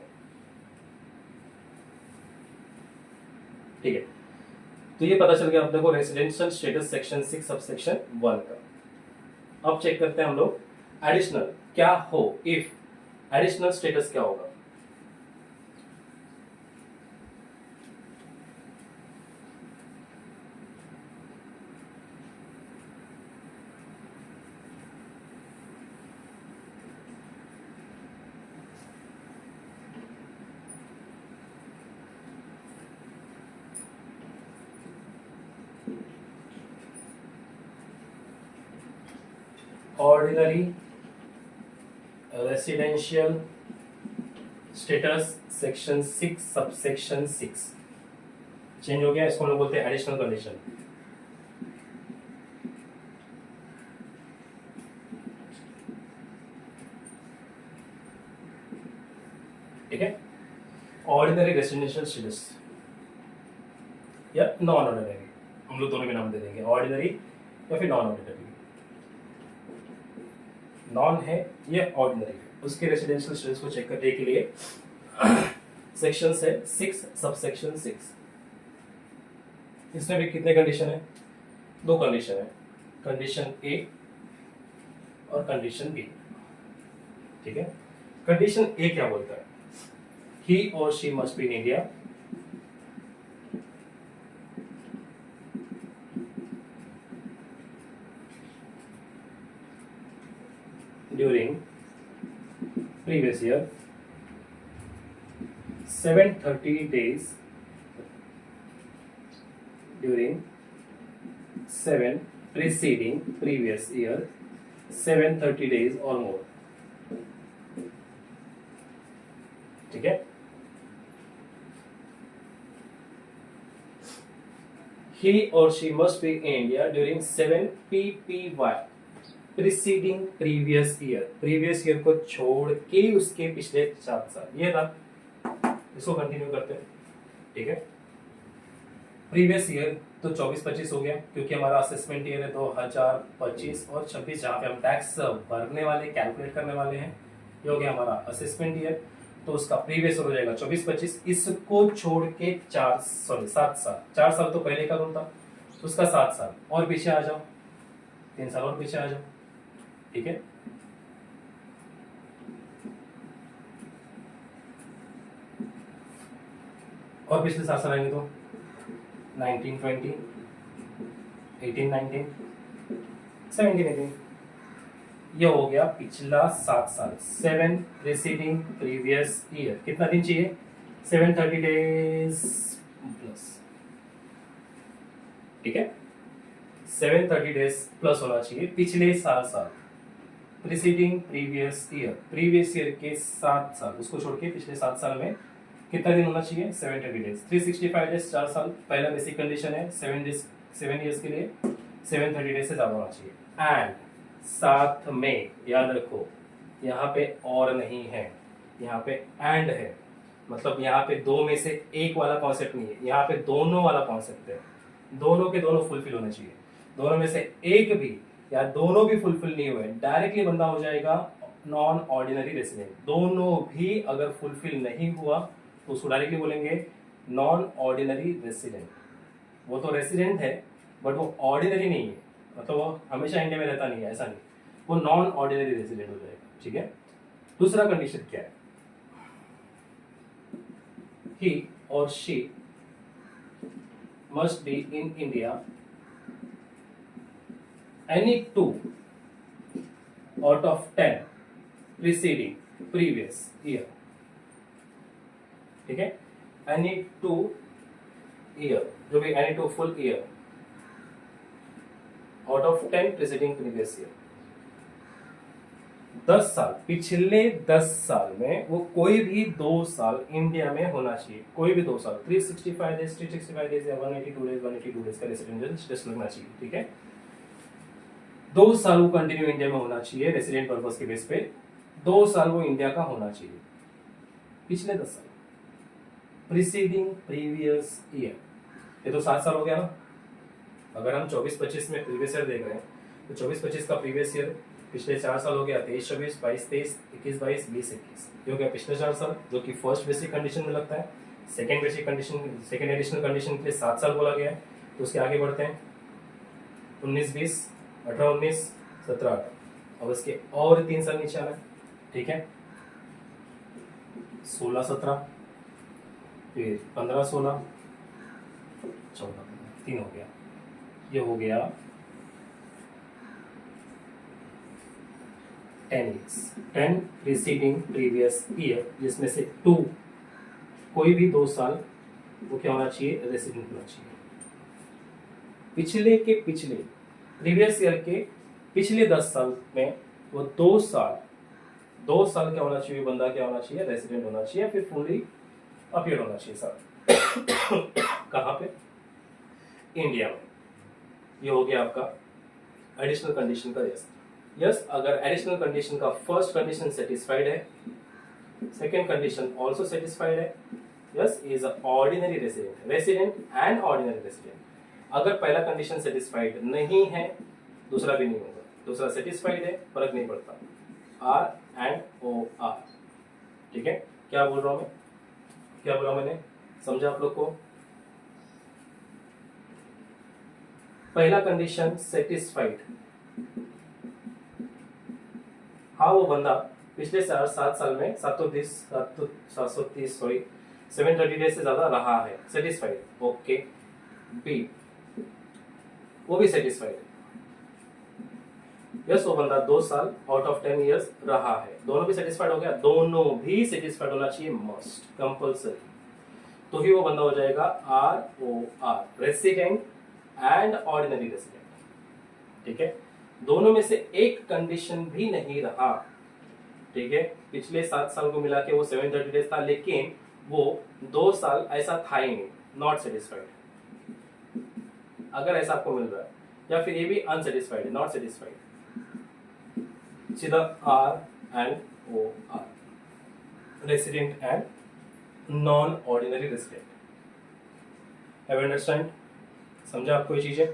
ठीक है, तो ये पता चल गया अपने को रेसिडेंशियल स्टेटस सेक्शन 6 सबसेक्शन 1 का। अब चेक करते हैं हम लोग एडिशनल क्या हो, इफ एडिशनल स्टेटस क्या होगा। Ordinary residential status section 6 subsection 6 change हो गया, इसको हम लोग बोलते हैं एडिशनल कंडीशन। ठीक है, ऑर्डिनरी रेसिडेंशियल स्टेटस या नॉन ऑर्डिनरी, हम लोग दोनों में नाम दे देंगे, ऑर्डिनरी या फिर नॉन ऑर्डिनरी। नॉन है या ऑर्डिनरी है, उसके रेसिडेंशियल स्टेटस को चेक करने के लिए सेक्शन है 6 सबसेक्शन 6। इसमें भी कितने कंडीशन है? दो कंडीशन है, कंडीशन ए और कंडीशन बी। ठीक है, कंडीशन ए क्या बोलता है? he or she must be in India during previous year 730 days during 7 preceding previous year 730 days or more. ठीक है. He or she must be in India during 7 PPY preceding previous year. previous year को छोड़ के उसके पिछले 7 साल. ये था. इसको कंटिन्यू करते हैं. ठीक है. प्रीवियस ईयर तो 24-25 हो गया क्योंकि हमारा असेसमेंट ईयर है 2025 और 26 जहाँ पे हम टैक्स भरने वाले कैलकुलेट करने वाले हैं. ये हो गया हमारा असेसमेंट ईयर. तो उसका प्रीवियस हो जाएगा 24-25. इसको छोड़ के 7 साल. 4 साल तो पहले का रूल था. उसका 7 साल और पीछे आ जाओ. 3 साल और पीछे आ जाओ. ठीक है. और पिछले 7 साल आएंगे तो 1920, 1819, 1718. ये हो गया पिछला 7 साल. 7 प्रीसीडिंग प्रीवियस ईयर. कितना दिन चाहिए? 730 डेज प्लस. ठीक है. 730 डेज प्लस होना चाहिए पिछले 7 साल. Preceding previous year. Previous year के 7 साल उसको छोड़ के पिछले 7 साल में कितना दिन होना चाहिए? 730 डेज. 365 डेज 4 साल. पहला बेसिक कंडीशन है 7 ईयर्स के लिए 730 डेज से ज्यादा होना चाहिए. एंड साथ में याद रखो यहाँ पे और नहीं है, यहाँ पे एंड है. मतलब यहाँ पे दो में से एक वाला कॉन्सेप्ट नहीं है, यहाँ पे दोनों वाला कॉन्सेप्ट है. दोनों के दोनों फुलफिल होने चाहिए. दोनों में से एक भी या दोनों भी फुलफिल नहीं हुए डायरेक्टली बंदा हो जाएगा नॉन ऑर्डिनरी रेसिडेंट. दोनों भी अगर फुलफिल नहीं हुआ तो उसको डायरेक्टली बोलेंगे नॉन ऑर्डिनरी रेसिडेंट. वो तो रेसिडेंट है बट वो ऑर्डिनरी नहीं है. मतलब वो हमेशा इंडिया में रहता नहीं है, ऐसा नहीं. वो नॉन ऑर्डिनरी रेसिडेंट हो जाएगा. ठीक है. दूसरा कंडीशन क्या है? ही और she must be in India any 2 out of 10 preceding previous year. ठीक है. एनी 2 ईयर, जो भी any 2 full year out of 10 preceding previous year. 10 साल, पिछले 10 साल में वो कोई भी 2 साल इंडिया में होना चाहिए. कोई भी 2 साल. 365 डेज, 365 डेज या 182 डेज, 182 डेज का रेसिडेंशियल स्टेटस लगना चाहिए. ठीक है. 2 साल वो कंटिन्यू इंडिया में होना चाहिए रेसिडेंट पर्पस के बेस पे. 2 साल वो इंडिया का होना चाहिए पिछले 10 साल. Preceding previous year. ये तो 7 साल हो गया ना. अगर हम 24-25 में प्रीवियस ईयर देख रहे हैं तो 24-25 का प्रीवियस ईयर पिछले 4 साल हो गया. 23-24, 22-23, 21-22, 20-21. ये हो गया पिछले 4 साल, जो कि फर्स्ट बेसिक कंडीशन में लगता है. Second basic condition, second additional condition के लिए 7 साल बोला गया है. तो उसके आगे बढ़ते हैं. 19-20, 18-19, 17-18. अब इसके और 3 साल नीचे आना है. ठीक है. 16-17, फिर 15-16, 14, 3 हो गया. ये हो गया 10 years. 10 preceding previous year, जिसमें से 2 कोई भी 2 साल वो क्या होना चाहिए? रेसिडेंट होना चाहिए. पिछले के पिछले प्रीवियस ईयर के पिछले 10 साल में वो 2 साल क्या होना चाहिए? बंदा क्या होना चाहिए? रेसिडेंट होना चाहिए, फिर फुली अपीयर होना चाहिए सर. कहाँ पे? इंडिया में. ये हो गया आपका एडिशनल कंडीशन का यस. अगर एडिशनल कंडीशन का फर्स्ट कंडीशन सेटिस्फाइड है, सेकेंड कंडीशन ऑल्सो सेटिस्फाइड है, yes, is a ordinary resident and ordinary resident. अगर पहला कंडीशन सेटिस्फाइड नहीं है दूसरा भी नहीं होगा. दूसरा सेटिस्फाइड है, फर्क नहीं पड़ता. R and O R. ठीक है. क्या बोल रहा हूं मैं? क्या बोला मैंने? समझा आप लोग को? पहला कंडीशन सेटिस्फाइड. हाँ, वो बंदा पिछले 7 साल में 730 सॉरी 730 डेज से ज्यादा रहा है, सेटिस्फाइड। ओके, बी वो भी सेटिस्फाइड, यस वो बंदा 2 साल आउट ऑफ 10 इयर्स रहा है, दोनों भी सेटिस्फाइड हो गया, दोनों भी सेटिस्फाइड होना चाहिए, मस्ट कंपल्सरी, तो ही वो बंदा हो जाएगा ROR, resident and ordinary resident. ठीक है, दोनों में से एक कंडीशन भी नहीं रहा। ठीक है, पिछले 7 साल को मिला के वो 730 डेज था, लेकिन वो 2 साल ऐसा था ही नहीं, नॉट सेटिस्फाइड। अगर ऐसा आपको मिल रहा है, या फिर ये भी अनसेटिस्फाइड है, नॉट सेटिस्फाइड, सीधा ROR, resident and non ordinary resident. Have you understand? समझा आपको ये चीजें?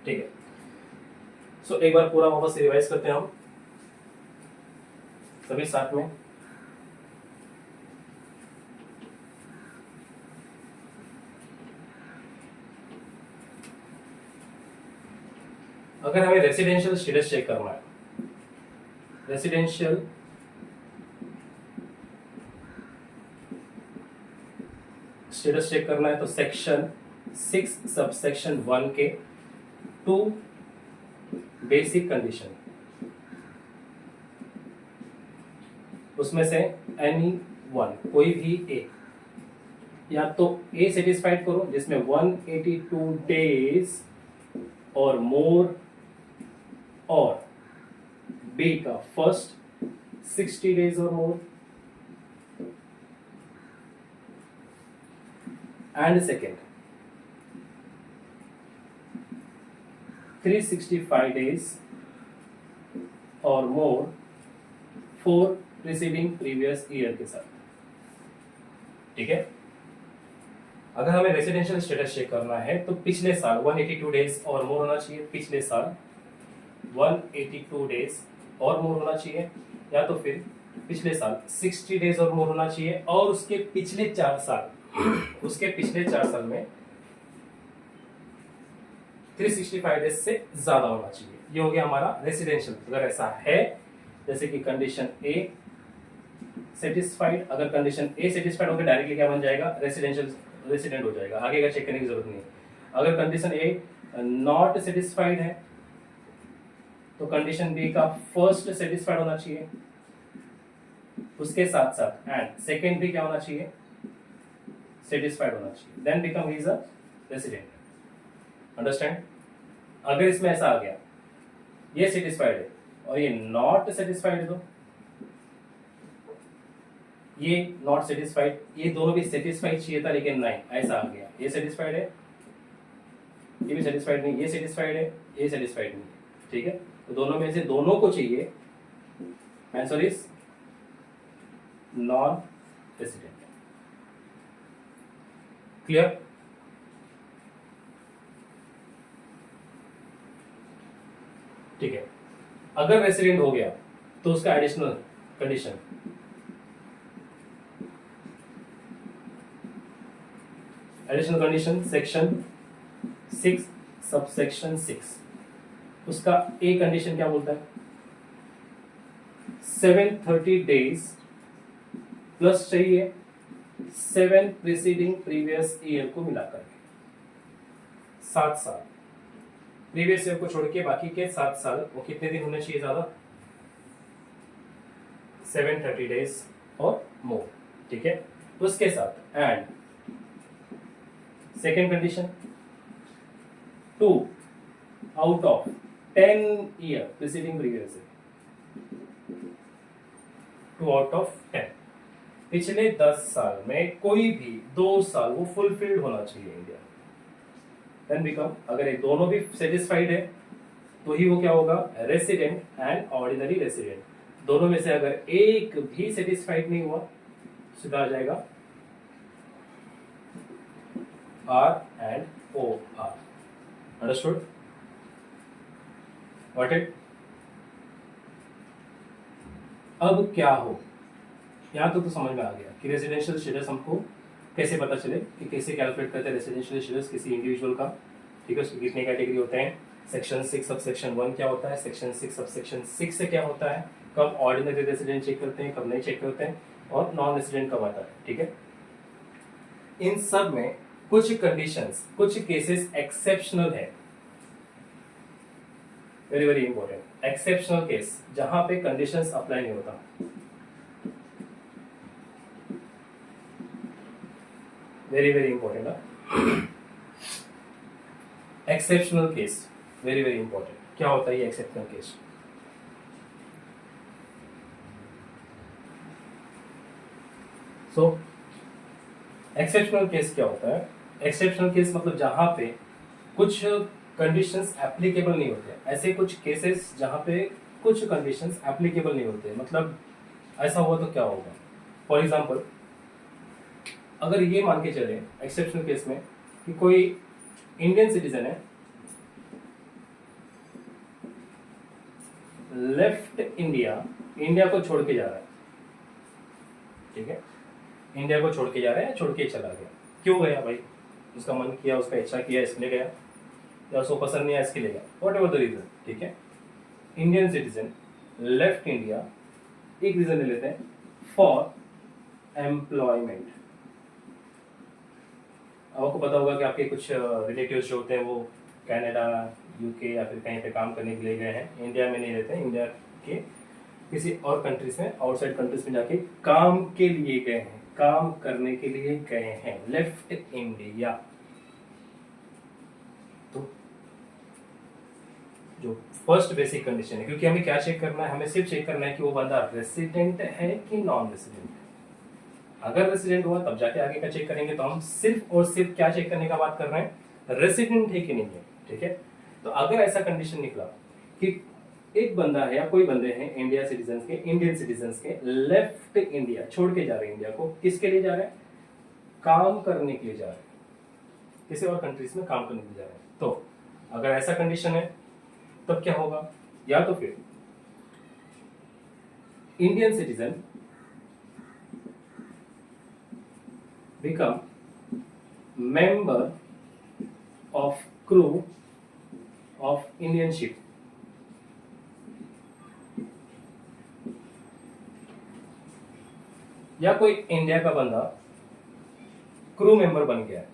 ठीक है, सो एक बार पूरा वापस रिवाइज करते हैं हम सभी साथ में। अगर हमें रेसिडेंशियल स्टेटस चेक करना है, रेसिडेंशियल स्टेटस चेक करना है, तो सेक्शन 6 सबसेक्शन 1 के 2 बेसिक कंडीशन, उसमें से एनी वन, कोई भी एक, या तो ए सेटिस्फाइड करो जिसमें 182 डेज और मोर, और बी का फर्स्ट 60 डेज और मोर, एंड सेकेंड 365 डेज और more for preceding previous year के साथ। ठीक है, अगर हमें रेसिडेंशियल स्टेटस चेक करना है तो पिछले साल 182 डेज और मोर होना चाहिए, पिछले साल 182 डेज और मोर होना चाहिए, या तो फिर पिछले साल 60 डेज और मोर होना चाहिए, और उसके पिछले 4 साल उसके पिछले 4 साल में 365 डेज से ज्यादा होना चाहिए। ये हो गया हमारा रेसिडेंशियल। अगर ऐसा है, जैसे कि कंडीशन ए सेटिस्फाइड, अगर कंडीशन ए सेटिस्फाइड होकर डायरेक्टली क्या बन जाएगा, रेसिडेंशियल रेसिडेंट हो जाएगा, आगे का चेक करने की जरूरत नहीं। अगर कंडीशन ए नॉट सेटिस्फाइड है तो कंडीशन बी का फर्स्ट सेटिस्फाइड होना चाहिए, उसके साथ साथ एंड सेकेंड भी क्या होना चाहिए, सेटिस्फाइड होना चाहिए, then become he is a resident. Understand? अगर इसमें ऐसा आ गया, ये सेटिस्फाइड है और ये नॉट सेटिस्फाइड है, तो ये नॉट सेटिस्फाइड, ये दोनों भी सेटिस्फाइड चाहिए था लेकिन नहीं, ऐसा आ गया, ये सेटिस्फाइड है, ये भी सेटिस्फाइड नहीं, ये सेटिस्फाइड है, ये सेटिस्फाइड नहीं। ठीक है, तो दोनों में से दोनों को चाहिए, answer is non resident. Clear? ठीक है, अगर रेसिडेंट हो गया तो उसका additional condition, additional condition section 6 subsection 6, उसका ए कंडीशन क्या बोलता है, 730 डेज प्लस चाहिए 7 प्रीसीडिंग प्रीवियस ईयर को मिलाकर के, 7 साल प्रीवियस ईयर को छोड़ के बाकी के 7 साल वो कितने दिन होने चाहिए ज्यादा, 730 डेज और मोर। ठीक है, उसके साथ and second condition 2 out of 10 year preceding previous year, 2 out of 10, पिछले 10 साल में कोई भी 2 साल वो फुलफिल्ड होना चाहिए इंडिया, देन बिकम, अगर ये दोनों भी सेटिस्फाइड है तो ही वो क्या होगा, रेसिडेंट एंड ऑर्डिनरी रेसिडेंट। दोनों में से अगर एक भी सेटिस्फाइड नहीं हुआ, सीधा आ जाएगा R and OR। Understood? What it? अब क्या हो, यहां तो समझ में आ गया कि रेजिडेंशियल स्टेटस हमको कैसे पता चले कि कैसे कैलकुलेट करते हैं रेसिडेंशियल स्टेटस किसी इंडिविजुअल का, ठीक है, उसके कितने कैटेगरी होते हैं, सेक्शन 6 सब सेक्शन 1 क्या होता है, सेक्शन 6 सब सेक्शन 6 से क्या होता है, कब ऑर्डिनरी रेसिडेंट चेक करते हैं, कब नहीं चेक करते हैं, और नॉन रेसिडेंट कब आता है, ठीक है। इन सब में कुछ कंडीशंस, कुछ केसेस एक्सेप्शनल है, very very important, exceptional case जहां पे कंडीशंस अप्लाई नहीं होता, very very important, exceptional case, very very important. क्या होता है ये एक्सेप्शनल केस? सो एक्सेप्शनल केस क्या होता है? एक्सेप्शनल केस मतलब जहां पे कुछ कंडीशंस एप्लीकेबल नहीं होते, ऐसे कुछ केसेस जहां पे कुछ कंडीशंस एप्लीकेबल नहीं होते, मतलब ऐसा हुआ तो क्या होगा? फॉर एग्जांपल, अगर ये मान के चले एक्सेप्शनल केस में कि कोई इंडियन सिटीजन है, लेफ्ट इंडिया, इंडिया को छोड़ के जा रहा है, ठीक है, इंडिया को छोड़ के जा रहा है, छोड़ के चला गया, क्यों गया भाई? उसका मन किया, उसका इच्छा किया, इसलिए गया, या उसको पसंद नहीं आया इसके लिए गया, वॉट एवर द रीजन, ठीक है। इंडियन सिटीजन लेफ्ट इंडिया, एक रीजन ले लेते हैं, फॉर एम्प्लॉयमेंट। आपको पता होगा कि आपके कुछ रिलेटिव्स जो होते हैं वो कनाडा, यूके या फिर कहीं पे काम करने के लिए गए हैं, इंडिया में नहीं रहते, इंडिया के किसी और कंट्रीज में, आउटसाइड कंट्रीज में जाके काम के लिए गए हैं, काम करने के लिए गए हैं, लेफ्ट इंडिया। तो जो फर्स्ट बेसिक कंडीशन है, क्योंकि हमें क्या चेक करना है, हमें सिर्फ चेक करना है कि वो बंदा रेसिडेंट है कि नॉन रेसिडेंट है। अगर रेसिडेंट हुआ तब जाके आगे का चेक करेंगे, तो हम सिर्फ और सिर्फ क्या चेक करने का बात कर रहे हैं, रेसिडेंट है कि नहीं है, ठीक है। तो अगर ऐसा कंडीशन निकला कि एक बंदा है या कोई बंदे हैं इंडिया सिटीजन्स के, इंडियन सिटीजन्स के, लेफ्ट इंडिया, छोड़ के जा रहे हैं इंडिया को, किसके लिए जा रहे हैं? काम करने के लिए जा रहे हैं, किसी और कंट्रीज में काम करने के लिए जा रहे हैं। तो अगर ऐसा कंडीशन है तब क्या होगा? या तो फिर Indian citizen become member of crew of Indian ship, या कोई इंडिया का बंदा क्रू मेंबर बन गया है,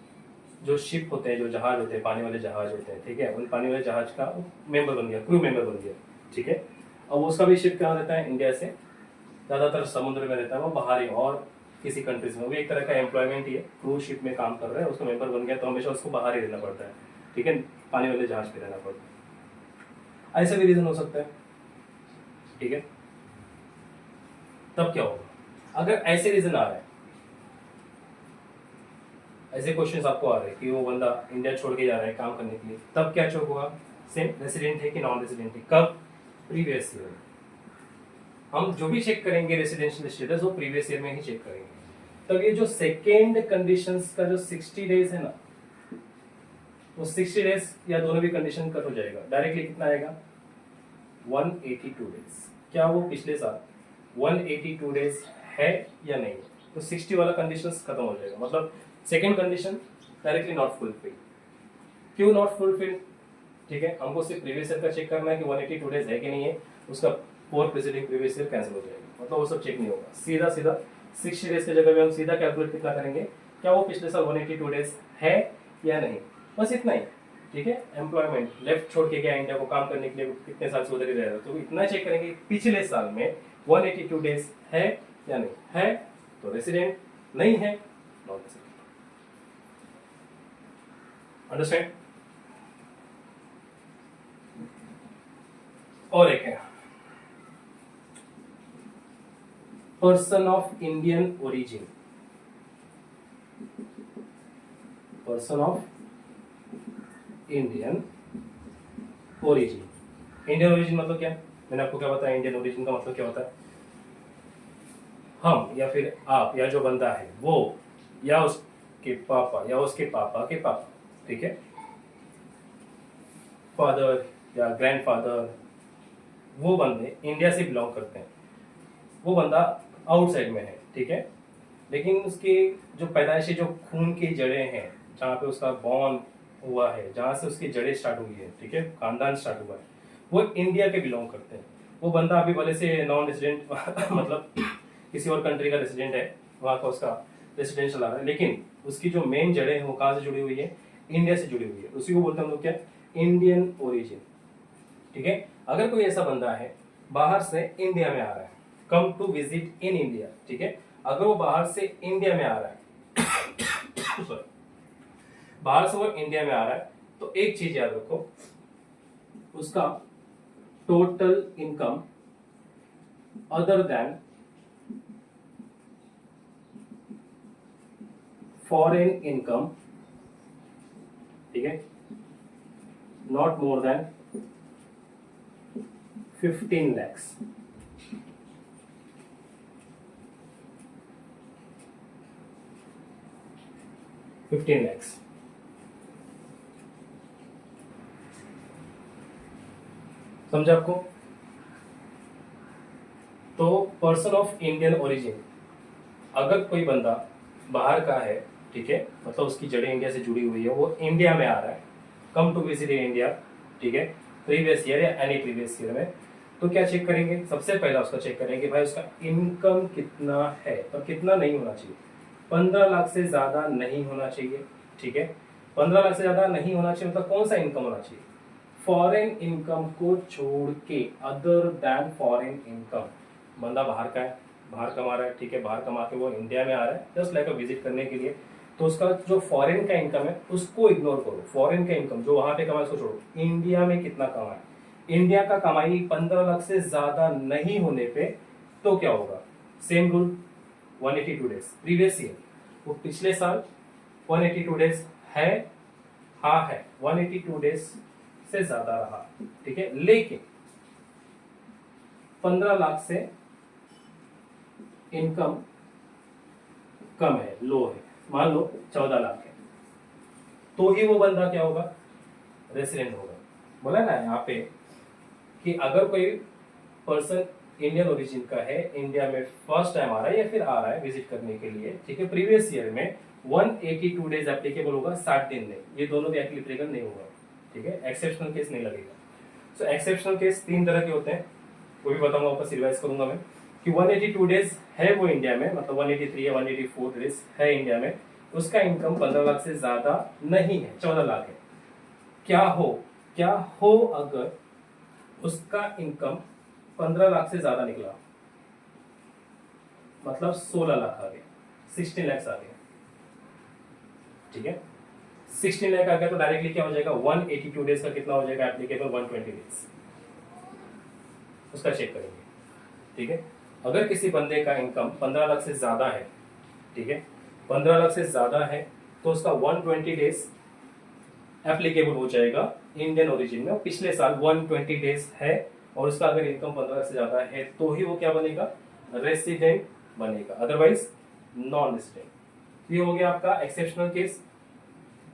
जो शिप होते हैं, जो जहाज होते हैं, पानी वाले जहाज होते हैं, ठीक है, उन पानी वाले जहाज का मेंबर बन गया, क्रू मेंबर बन गया, ठीक है। अब उसका भी शिप क्या रहता है, इंडिया से ज्यादातर समुद्र में रहता है, वो बाहरी और किसी कंट्रीज में, वो एक तरह का एम्प्लॉयमेंट ही है, क्रूज शिप में काम कर रहा है, उसका मेंबर बन गया तो हमेशा उसको बाहर ही रहना पड़ता है, ठीक है, पानी वाले जहाज पे रहना पड़ता है। ऐसा भी रीजन हो सकता है, ठीक है। तब क्या होगा अगर ऐसे रीजन आ रहे हैं, ऐसे क्वेश्चंस आपको आ रहे हैं कि वो बंदा इंडिया छोड़ के जा रहा है काम करने के लिए, तब क्या चेक होगा? सेम रेसिडेंट है कि नॉन रेसिडेंट है, कब? Previous year. हम जो भी चेक करेंगे रेसिडेंशियल स्टेटस, वो प्रीवियस ईयर में ही चेक करेंगे। तब ये जो सेकेंड कंडीशंस का जो 60 डेज है ना, वो 60 डेज या दोनों भी कंडीशन कट हो जाएगा, डायरेक्टली कितना आएगा? 182 डेज। क्या वो पिछले साल 182 डेज है या नहीं? तो 60 वाला कंडीशंस खत्म हो जाएगा, मतलब second condition directly not fulfil. क्यों नॉट फुलफिल? ठीक है, हमको सिर्फ प्रीवियस ईयर का चेक करना है कि 182 डेज है कि नहीं है, उसका four preceding previous year cancel हो जाएगा, मतलब वो सब चेक नहीं होगा। सीधा सीधा 60 डेज की जगह पे हम सीधा कैलकुलेट कितना करेंगे, क्या वो पिछले साल 182 डेज है या नहीं, बस इतना ही, ठीक है। एम्प्लॉयमेंट, लेफ्ट छोड़ के गया इंडिया को काम करने के लिए, कितने साल से उधर ही रह रहा है, तो इतना चेक करेंगे पिछले साल में 182 डेज है या नहीं है, तो रेसिडेंट, नहीं है नॉन रेसिडेंट। अंडरस्टैंड? और एक है person of Indian origin. Person of Indian origin. Indian origin मतलब क्या? मैंने आपको क्या बताया, इंडियन ओरिजिन का मतलब क्या होता है? हम या फिर आप या जो बंदा है वो या उसके पापा या उसके पापा के पापा, ठीक है, फादर या ग्रैंडफादर, वो बंदे इंडिया से बिलोंग करते हैं, वो बंदा आउटसाइड में है, ठीक है, लेकिन उसके जो पैदाइशी जो खून की जड़ें हैं, जहाँ पे उसका बॉर्न हुआ है, जहाँ से उसकी जड़ें स्टार्ट हुई है, ठीक है, खानदान स्टार्ट हुआ है, वो इंडिया के बिलोंग करते हैं। वो बंदा अभी भले से नॉन रेजिडेंट मतलब किसी और कंट्री का रेसिडेंट है, वहाँ का उसका रेसिडेंशियल आ रहा है, लेकिन उसकी जो मेन जड़ें हैं वो कहाँ से जुड़ी हुई है, इंडिया से जुड़ी हुई है। उसी को बोलते हैं हम लोग क्या, इंडियन ओरिजिन। ठीक है, अगर कोई ऐसा बंदा है बाहर से इंडिया में आ रहा है, come to visit in India, ठीक है, अगर वो बाहर से इंडिया में आ रहा है सॉरी, बाहर से वो इंडिया में आ रहा है, तो एक चीज याद रखो, उसका total income other than foreign income, ठीक है, नॉट मोर देन 15 lakhs। समझा आपको? तो पर्सन ऑफ इंडियन ओरिजिन, अगर कोई बंदा बाहर का है, ठीक है, मतलब उसकी जड़ें इंडिया से जुड़ी हुई है, वो इंडिया में आ रहा है, come to visit in India, ठीक है, प्रीवियस ईयर या एनी प्रीवियस ईयर में, तो क्या चेक करेंगे? सबसे पहला उसका चेक करेंगे भाई उसका इनकम कितना है, और कितना नहीं होना चाहिए। 15 लाख से ज्यादा नहीं होना चाहिए, ठीक है, 15 लाख से ज्यादा नहीं होना चाहिए, मतलब कौन सा इनकम होना चाहिए? फॉरेन इनकम को छोड़ के, अदर देन फॉरेन इनकम। बंदा बाहर का है, बाहर कमा रहा है, ठीक है, बाहर कमा के वो इंडिया में आ रहा है जस्ट लाइक अ विजिट करने के लिए, तो उसका जो फॉरेन का इनकम है उसको इग्नोर करो। फॉरेन का इनकम जो वहां पे कमाए उसको छोड़ो, इंडिया में कितना कमाए। इंडिया का कमाई 15 लाख से ज्यादा नहीं होने पे तो क्या होगा? Same rule, 182 days previous year, वो पिछले साल 182 डेज है, हाँ है, 182 डेज से ज्यादा रहा, ठीक है, लेकिन 15 लाख से इनकम कम है, लो है, मान लो 14 लाख है, तो ही वो बंदा क्या होगा? रेसिडेंट होगा। बोला ना यहाँ पे कि अगर कोई पर्सन इंडियन ओरिजिन का है, इंडिया में फर्स्ट टाइम आ रहा है या फिर आ रहा है विजिट करने के लिए, ठीक है, प्रीवियस ईयर में 182 डेज एप्लीकेबल होगा, 60 दिन में, ये दोनों भी एप्लीकेबल नहीं होगा, ठीक है, एक्सेप्शनल केस नहीं लगेगा। सो एक्सेप्शनल केस 3 तरह के होते हैं, वो भी बताऊंगा, वापस रिवाइज करूंगा मैं कि 182 डेज है वो इंडिया में, मतलब 183 या 184 डेज है इंडिया में, उसका इनकम 15 लाख से ज्यादा नहीं है, 14 लाख है। क्या हो अगर उसका इनकम 15 लाख से ज्यादा निकला, मतलब 16 लाख आ गया, 16 लाख आ गया, ठीक है, 16 लाख आ गया, तो डायरेक्टली क्या हो जाएगा? 182 डेज का कितना हो जाएगा एप्लीकेबल? 120 डेज, उसका चेक करेंगे, ठीक है। अगर किसी बंदे का इनकम 15 लाख से ज्यादा है, ठीक है, 15 लाख से ज्यादा है, तो उसका 120 डेज एप्लीकेबल हो जाएगा इंडियन ओरिजिन में। पिछले साल 120 डेज है और उसका अगर इनकम 15 लाख से ज्यादा है तो ही वो क्या बनेगा? रेसिडेंट बनेगा, अदरवाइज नॉन रेसिडेंट। ये हो गया आपका एक्सेप्शनल केस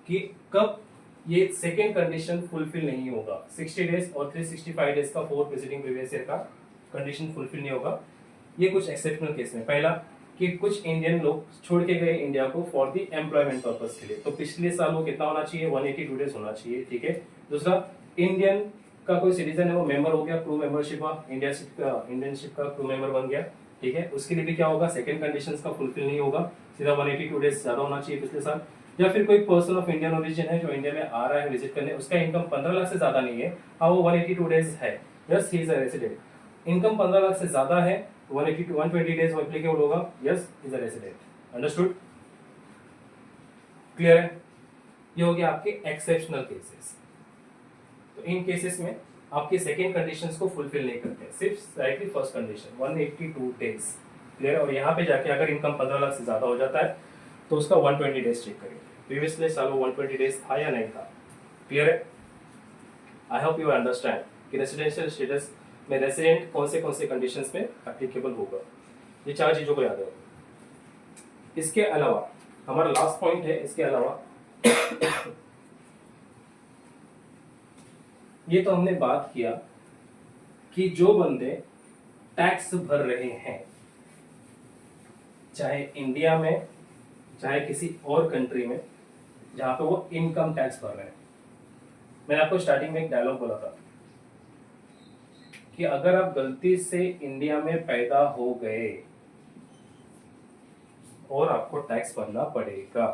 कि कब ये सेकेंड कंडीशन फुलफिल नहीं होगा, 60 डेज और 365 डेज का फोर्थ विजिटिंग प्रीवियस ईयर का कंडीशन फुलफिल नहीं होगा। ये कुछ एक्सेप्शनल केस में, पहला कि कुछ इंडियन लोग छोड़ के गए इंडिया को फॉर दी एम्प्लॉयमेंट पर्पस के लिए, तो पिछले साल वो कितना होना चाहिए? 182 डेज होना चाहिए, ठीक है। दूसरा, इंडियन का कोई सिटीजन है, वो मेंबर हो गया, क्रू मेंबरशिप इंडियनशिप का क्रू मेंबर बन गया, ठीक है, उसके लिए भी क्या होगा? सेकंड कंडीशंस का फुलफिल नहीं होगा, सीधा 182 डेज ज्यादा होना चाहिए पिछले साल। या फिर कोई पर्सन ऑफ इंडियन ओरिजिन है जो इंडिया में आ रहा है विजिट करने, उसका इनकम 15 लाख से ज्यादा नहीं है, हाँ वो 182 डेज है, yes he is a resident. Income 15 lakh से ज्यादा है, 180 to 120 डेज एप्लीकेबल होगा, yes is a resident. Understood? Clear है? ये हो गया आपके एक्सेप्शनल केसेस। तो इन केसेस में आपके सेकेंड कंडीशंस को फुलफिल नहीं करते, सिर्फ directly first condition 182 days. Clear है? और यहाँ पे जाके अगर इनकम 15 लाख से ज्यादा हो जाता है तो उसका 120 डेज चेक करेंगे, प्रीवियसली साल वो 120 डेज था या नहीं था। क्लियर है? आई होप यू अंडरस्टैंड कि रेसिडेंशियल स्टेटस में रेसिडेंट कौन से कंडीशंस में एप्लीकेबल होगा। ये 4 चीजों को याद रखो। इसके अलावा हमारा लास्ट पॉइंट है, इसके अलावा ये तो हमने बात किया कि जो बंदे टैक्स भर रहे हैं, चाहे इंडिया में चाहे किसी और कंट्री में जहाँ पे वो इनकम टैक्स भर रहे हैं। मैंने आपको स्टार्टिंग में एक डायलॉग बोला था कि अगर आप गलती से इंडिया में पैदा हो गए और आपको टैक्स भरना पड़ेगा।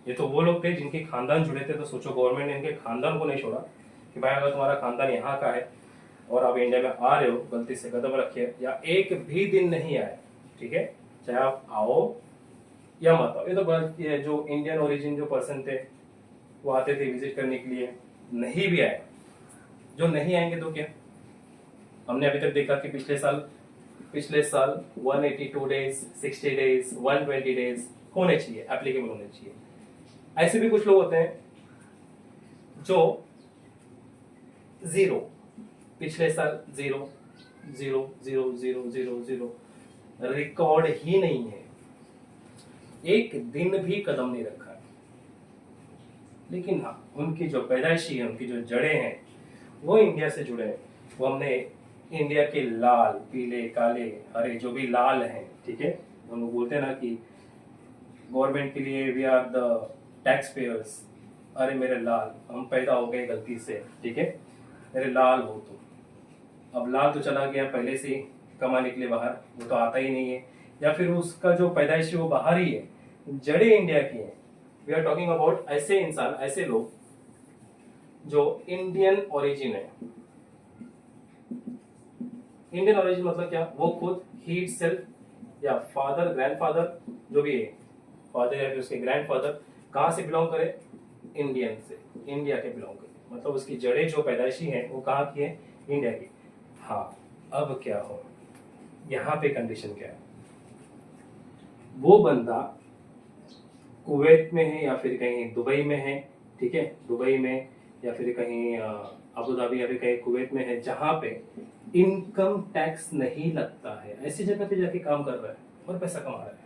ये तो वो लोग थे जिनके खानदान जुड़े थे, तो सोचो गवर्नमेंट ने इनके खानदान को नहीं छोड़ा कि भाई अगर तुम्हारा खानदान यहाँ का है और आप इंडिया में आ रहे हो, गलती से कदम रखिए या एक भी दिन नहीं आए, ठीक है, चाहे आप आओ या मत आओ। ये जो इंडियन ओरिजिन जो पर्सन थे वो आते थे विजिट करने के लिए, नहीं भी आए, जो नहीं आएंगे तो क्या। हमने अभी तक देखा कि पिछले साल 182 डेज, 60 डेज, 120 डेज होने चाहिए, एप्लीकेबल होने चाहिए। ऐसे भी कुछ लोग होते हैं जो जीरो, पिछले साल 0 0 0 0 0 0 रिकॉर्ड ही नहीं है, एक दिन भी कदम नहीं रखा है। लेकिन हाँ, उनकी जो पैदाइशी है, उनकी जो जड़ें हैं वो इंडिया से जुड़े हैं। वो हमने इंडिया के लाल, पीले, काले, हरे जो भी लाल हैं, ठीक है, हम लोग बोलते हैं ना कि गवर्नमेंट के लिए we are the tax payers. अरे मेरे लाल, हम पैदा हो गए गलती से, ठीक है, मेरे लाल हो तुम। अब लाल तो चला गया पहले से कमाने के लिए बाहर, वो तो आता ही नहीं है, या फिर उसका जो पैदाइश है वो बाहर ही है, जड़े इंडिया की है। वी आर टॉकिंग अबाउट ऐसे इंसान, ऐसे लोग जो इंडियन ओरिजिन है। इंडियन ओरिजिन मतलब क्या, वो खुद ही सेल्फ या फादर, ग्रैंडफादर जो भी है, फादर या फिर उसके ग्रैंडफादर कहाँ से बिलोंग करे, इंडियन से, इंडिया के बिलोंग करे, मतलब उसकी जड़ें जो पैदाइशी हैं वो कहाँ की है, इंडिया की। हाँ, अब क्या हो, यहाँ पे कंडीशन क्या है, वो बंदा कुवैत में है या फिर कहीं दुबई में है, ठीक है, दुबई में या फिर कहीं अबू धाबी या फिर कहीं कुवैत में है, जहां पे इनकम टैक्स नहीं लगता है, ऐसी जगह पे जाके काम कर रहा है और पैसा कमा रहा है।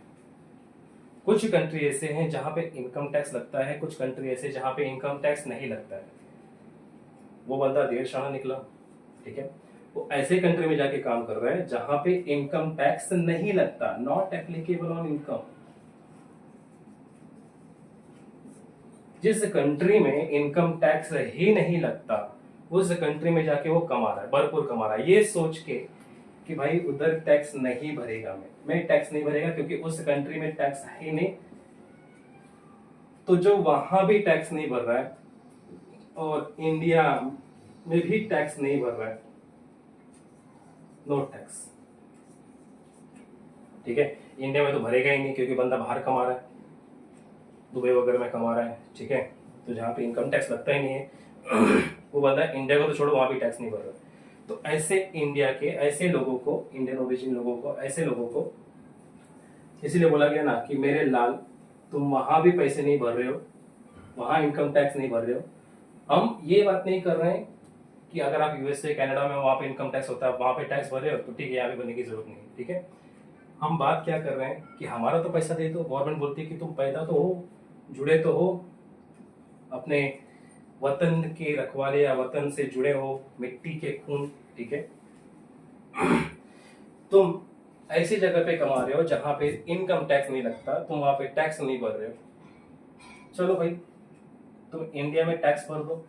कुछ कंट्री ऐसे हैं जहां पे इनकम टैक्स लगता है, कुछ कंट्री ऐसे जहां पे इनकम टैक्स नहीं लगता है। वो बंदा देर शाना निकला, ठीक है, वो ऐसे कंट्री में जाके काम कर रहा है जहां पे इनकम टैक्स नहीं लगता, नॉट एप्लीकेबल ऑन इनकम। जिस कंट्री में इनकम टैक्स ही नहीं लगता, उस कंट्री में जाके वो कमा रहा है, भरपूर कमा रहा है, ये सोच के कि भाई उधर टैक्स नहीं भरेगा, मैं टैक्स नहीं भरेगा क्योंकि उस कंट्री में टैक्स है ही नहीं। तो जो वहां भी टैक्स नहीं भर रहा है और इंडिया में भी टैक्स नहीं भर रहा है, नो टैक्स, ठीक है। इंडिया में तो भरेगा ही नहीं क्योंकि बंदा बाहर कमा रहा है, दुबई वगैरह में कमा रहा है, ठीक है, तो जहाँ पे इनकम टैक्स लगता ही नहीं है वो बंदा इंडिया को तो छोड़ो, वहां भी टैक्स नहीं भर रहा। तो ऐसे इंडिया के ऐसे लोगों को, इंडियन ओरिजिन लोगों को, ऐसे लोगों को इसीलिए बोला गया ना कि मेरे लाल, तुम वहां भी पैसे नहीं भर रहे हो, वहां इनकम टैक्स नहीं भर रहे हो। हम ये बात नहीं कर रहे हैं कि अगर आप यूएसए, कनाडा में वहां पे इनकम टैक्स होता है, वहां पे टैक्स भर रहे हो तो ठीक है, यहाँ पे भरने की जरूरत नहीं, ठीक है। हम बात क्या कर रहे हैं कि हमारा तो पैसा दे दो, गवर्नमेंट बोलती है कि तुम पैदा तो हो, जुड़े तो हो, अपने वतन के रखवाले या वतन से जुड़े हो, मिट्टी के खून, ठीक है, तुम ऐसी जगह पे कमा रहे हो जहां पे इनकम टैक्स नहीं लगता, तुम वहां पे टैक्स नहीं भर रहे हो, चलो भाई तुम इंडिया में टैक्स भर दो,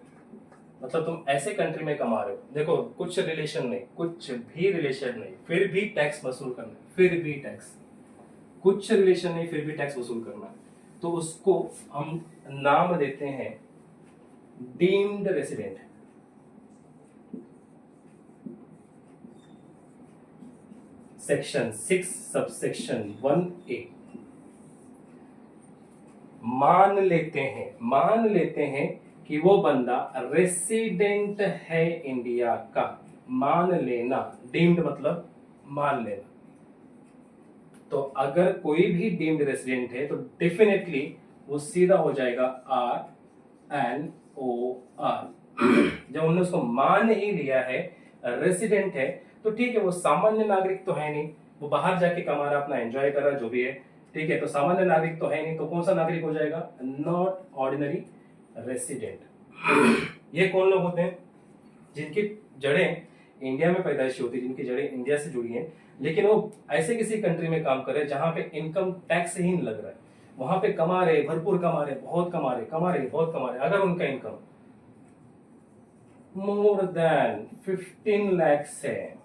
मतलब तुम ऐसे कंट्री में कमा रहे हो, देखो कुछ रिलेशन नहीं, कुछ भी रिलेशन नहीं, फिर भी टैक्स वसूल करना, फिर भी टैक्स, कुछ रिलेशन नहीं फिर भी टैक्स वसूल करना, तो उसको हम नाम देते हैं deemed resident. Section 6 subsection 1A। मान लेते हैं कि वो बंदा रेसिडेंट है इंडिया का, मान लेना, डीम्ड मतलब मान लेना। तो अगर कोई भी डीम्ड रेसिडेंट है तो डेफिनेटली वो सीधा हो जाएगा RNOR। जब हमने उसको मान ही लिया है, रेसिडेंट है, तो ठीक है, वो सामान्य नागरिक तो है नहीं, वो बाहर जाके कमा रहा, अपना एंजॉय कर रहा, जो भी है, ठीक है, तो सामान्य नागरिक तो है नहीं, तो कौन सा नागरिक हो जाएगा, नॉट ऑर्डिनरी रेसिडेंट। ये कौन लोग होते हैं, जिनकी जड़ें इंडिया में पैदाइशी होती है, जिनकी जड़ें इंडिया से जुड़ी हैं, लेकिन वो ऐसे किसी कंट्री में काम कर रहे हैं जहां पे इनकम टैक्स ही नहीं लग रहा है, वहां पे कमा रहे, भरपूर कमा रहे, बहुत कमा रहे, बहुत कमा रहे, अगर उनका इनकम मोर देन 15 lakhs है,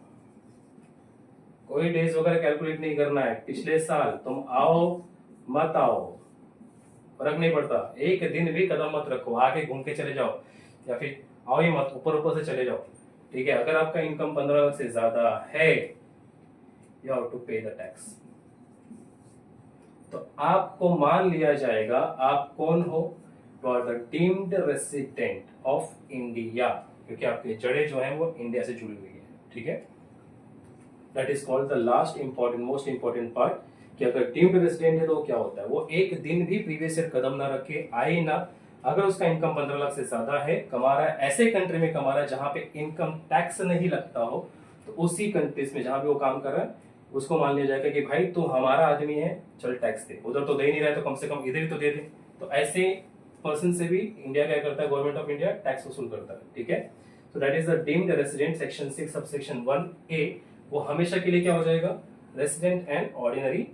कोई डेज वगैरह कैलकुलेट नहीं करना है, पिछले साल तुम आओ मत आओ फर्क नहीं पड़ता, एक दिन भी कदम मत रखो, आगे घूम के चले जाओ या फिर आओ ही मत, ऊपर ऊपर से चले जाओ, ठीक है। अगर आपका इनकम 15 लाख से ज्यादा है, you have to pay the tax. तो आपको मान लिया जाएगा आप कौन हो, you are the deemed resident of India, क्योंकि आपकी जड़ें जो है वो इंडिया से जुड़ी हुई है, ठीक है। That is called the last important most important part, कि अगर डीम्ड रेसिडेंट है तो क्या होता है, वो एक दिन भी प्रीवियस ईयर कदम ना रखे, आए ना, अगर उसका इनकम 15 लाख से ज्यादा है, कमा रहा है, ऐसे कंट्री में कमा रहा है जहां पे इनकम टैक्स नहीं लगता हो, तो उसी कंट्रीज में जहां भी वो काम कर रहा है उसको मान लिया जाएगा कि भाई तू हमारा आदमी है, चल टैक्स दे, उधर तो दे ही नहीं रहा है तो कम से कम इधर ही तो दे दे। तो ऐसे पर्सन से भी इंडिया क्या करता है, गवर्नमेंट ऑफ इंडिया टैक्स वसूल करता है, ठीक है। तो that is the deemed resident, section 6 subsection 1A, वो हमेशा के लिए क्या हो जाएगा, रेसिडेंट एंड ऑर्डिनरी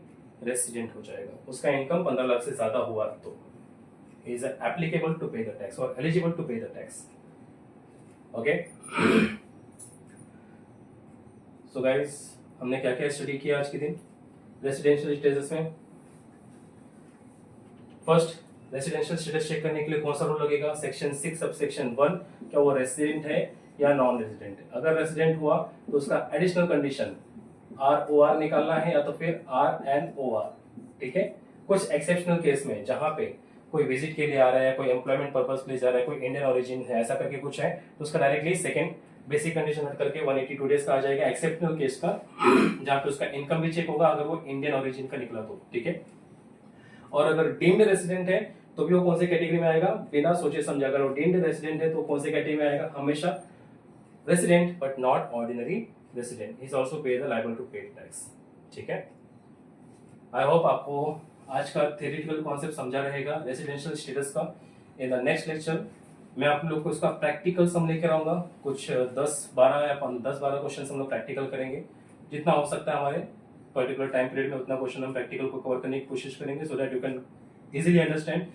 रेसिडेंट हो जाएगा, उसका इनकम 15 लाख से ज्यादा हुआ तो is applicable to pay the tax or eligible to pay the tax. Okay. So guys, हमने क्या क्या स्टडी किया आज के दिन रेसिडेंशियल स्टेटस में। फर्स्ट, रेसिडेंशियल स्टेटस चेक करने के लिए कौन सा रूल लगेगा, सेक्शन 6 सबसेक्शन 1, क्या वो रेसिडेंट है या नॉन रेसिडेंट है। अगर रेसिडेंट हुआ तो उसका एडिशनल कंडीशन ROR निकालना है या तो फिर RNOR, ठीक है। कुछ एक्सेप्शनल केस में जहां पे कोई विजिट के लिए आ रहा है, कोई एम्प्लॉयमेंट पर्पस के लिए जा रहा है, कोई इंडियन ओरिजिन है, ऐसा करके कुछ है, तो उसका डायरेक्टली सेकंड बेसिक कंडीशन हट करके 182 डेज का आ जाएगा, एक्सेप्शनल केस का, जहां पे उसका इनकम भी चेक होगा अगर वो इंडियन ओरिजिन का निकला तो, ठीक है। और अगर डीम्ड रेसिडेंट है तो भी वो कौन से कैटेगरी में आएगा, बिना सोचे समझे, अगर वो डीम्ड रेसिडेंट है तो कौन से कैटेगरी में आएगा, हमेशा resident but not ordinary resident, he is also पे द लायबल टू पे टैक्स, ठीक है। आई होप आपको आज का थ्योरेटिकल कॉन्सेप्ट समझा रहेगा रेसिडेंशियल स्टेटस का। इन द नेक्स्ट लेक्चर मैं आप लोग को इसका प्रैक्टिकल सम लेकर आऊंगा, कुछ 10-12 या 10-12 क्वेश्चन हम लोग प्रैक्टिकल करेंगे, जितना हो सकता है हमारे पर्टिकुलर टाइम पीरियड में उतना क्वेश्चन हम प्रैक्टिकल को कवर करने की कोशिश करेंगे, so that you can easily understand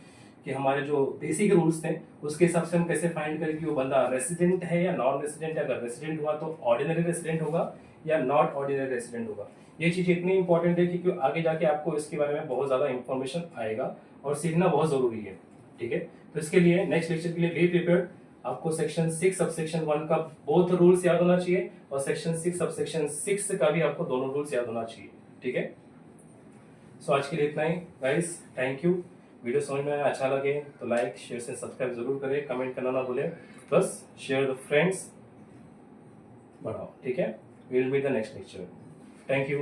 कि हमारे जो बेसिक रूल्स थे उसके हिसाब से हम कैसे फाइंड करें कि वो बंदा रेसिडेंट है या नॉन रेसिडेंट है, अगर रेसिडेंट हुआ तो ऑर्डिनरी रेसिडेंट होगा या नॉट ऑर्डिनरी रेसिडेंट होगा। ये चीज इतनी इंपॉर्टेंट है क्योंकि आगे जाके आपको इसके बारे में बहुत ज्यादा इंफॉर्मेशन आएगा और सीखना बहुत जरूरी है, ठीक है। तो इसके लिए नेक्स्ट लेक्चर के लिए बी प्रिपेयर्ड, आपको सेक्शन 6 सबसेक्शन 1 का बोथ रूल्स याद होना चाहिए और सेक्शन 6 सबसेक्शन 6 का भी आपको दोनों रूल्स याद होना चाहिए, ठीक है। सो आज के लिए इतना ही गाइस, थैंक यू। वीडियो समझ में आया, अच्छा लगे तो लाइक शेयर से सब्सक्राइब जरूर करें, कमेंट करना ना भूलें, बस शेयर द फ्रेंड्स बढ़ाओ, ठीक है। We will meet the next lecture, thank you.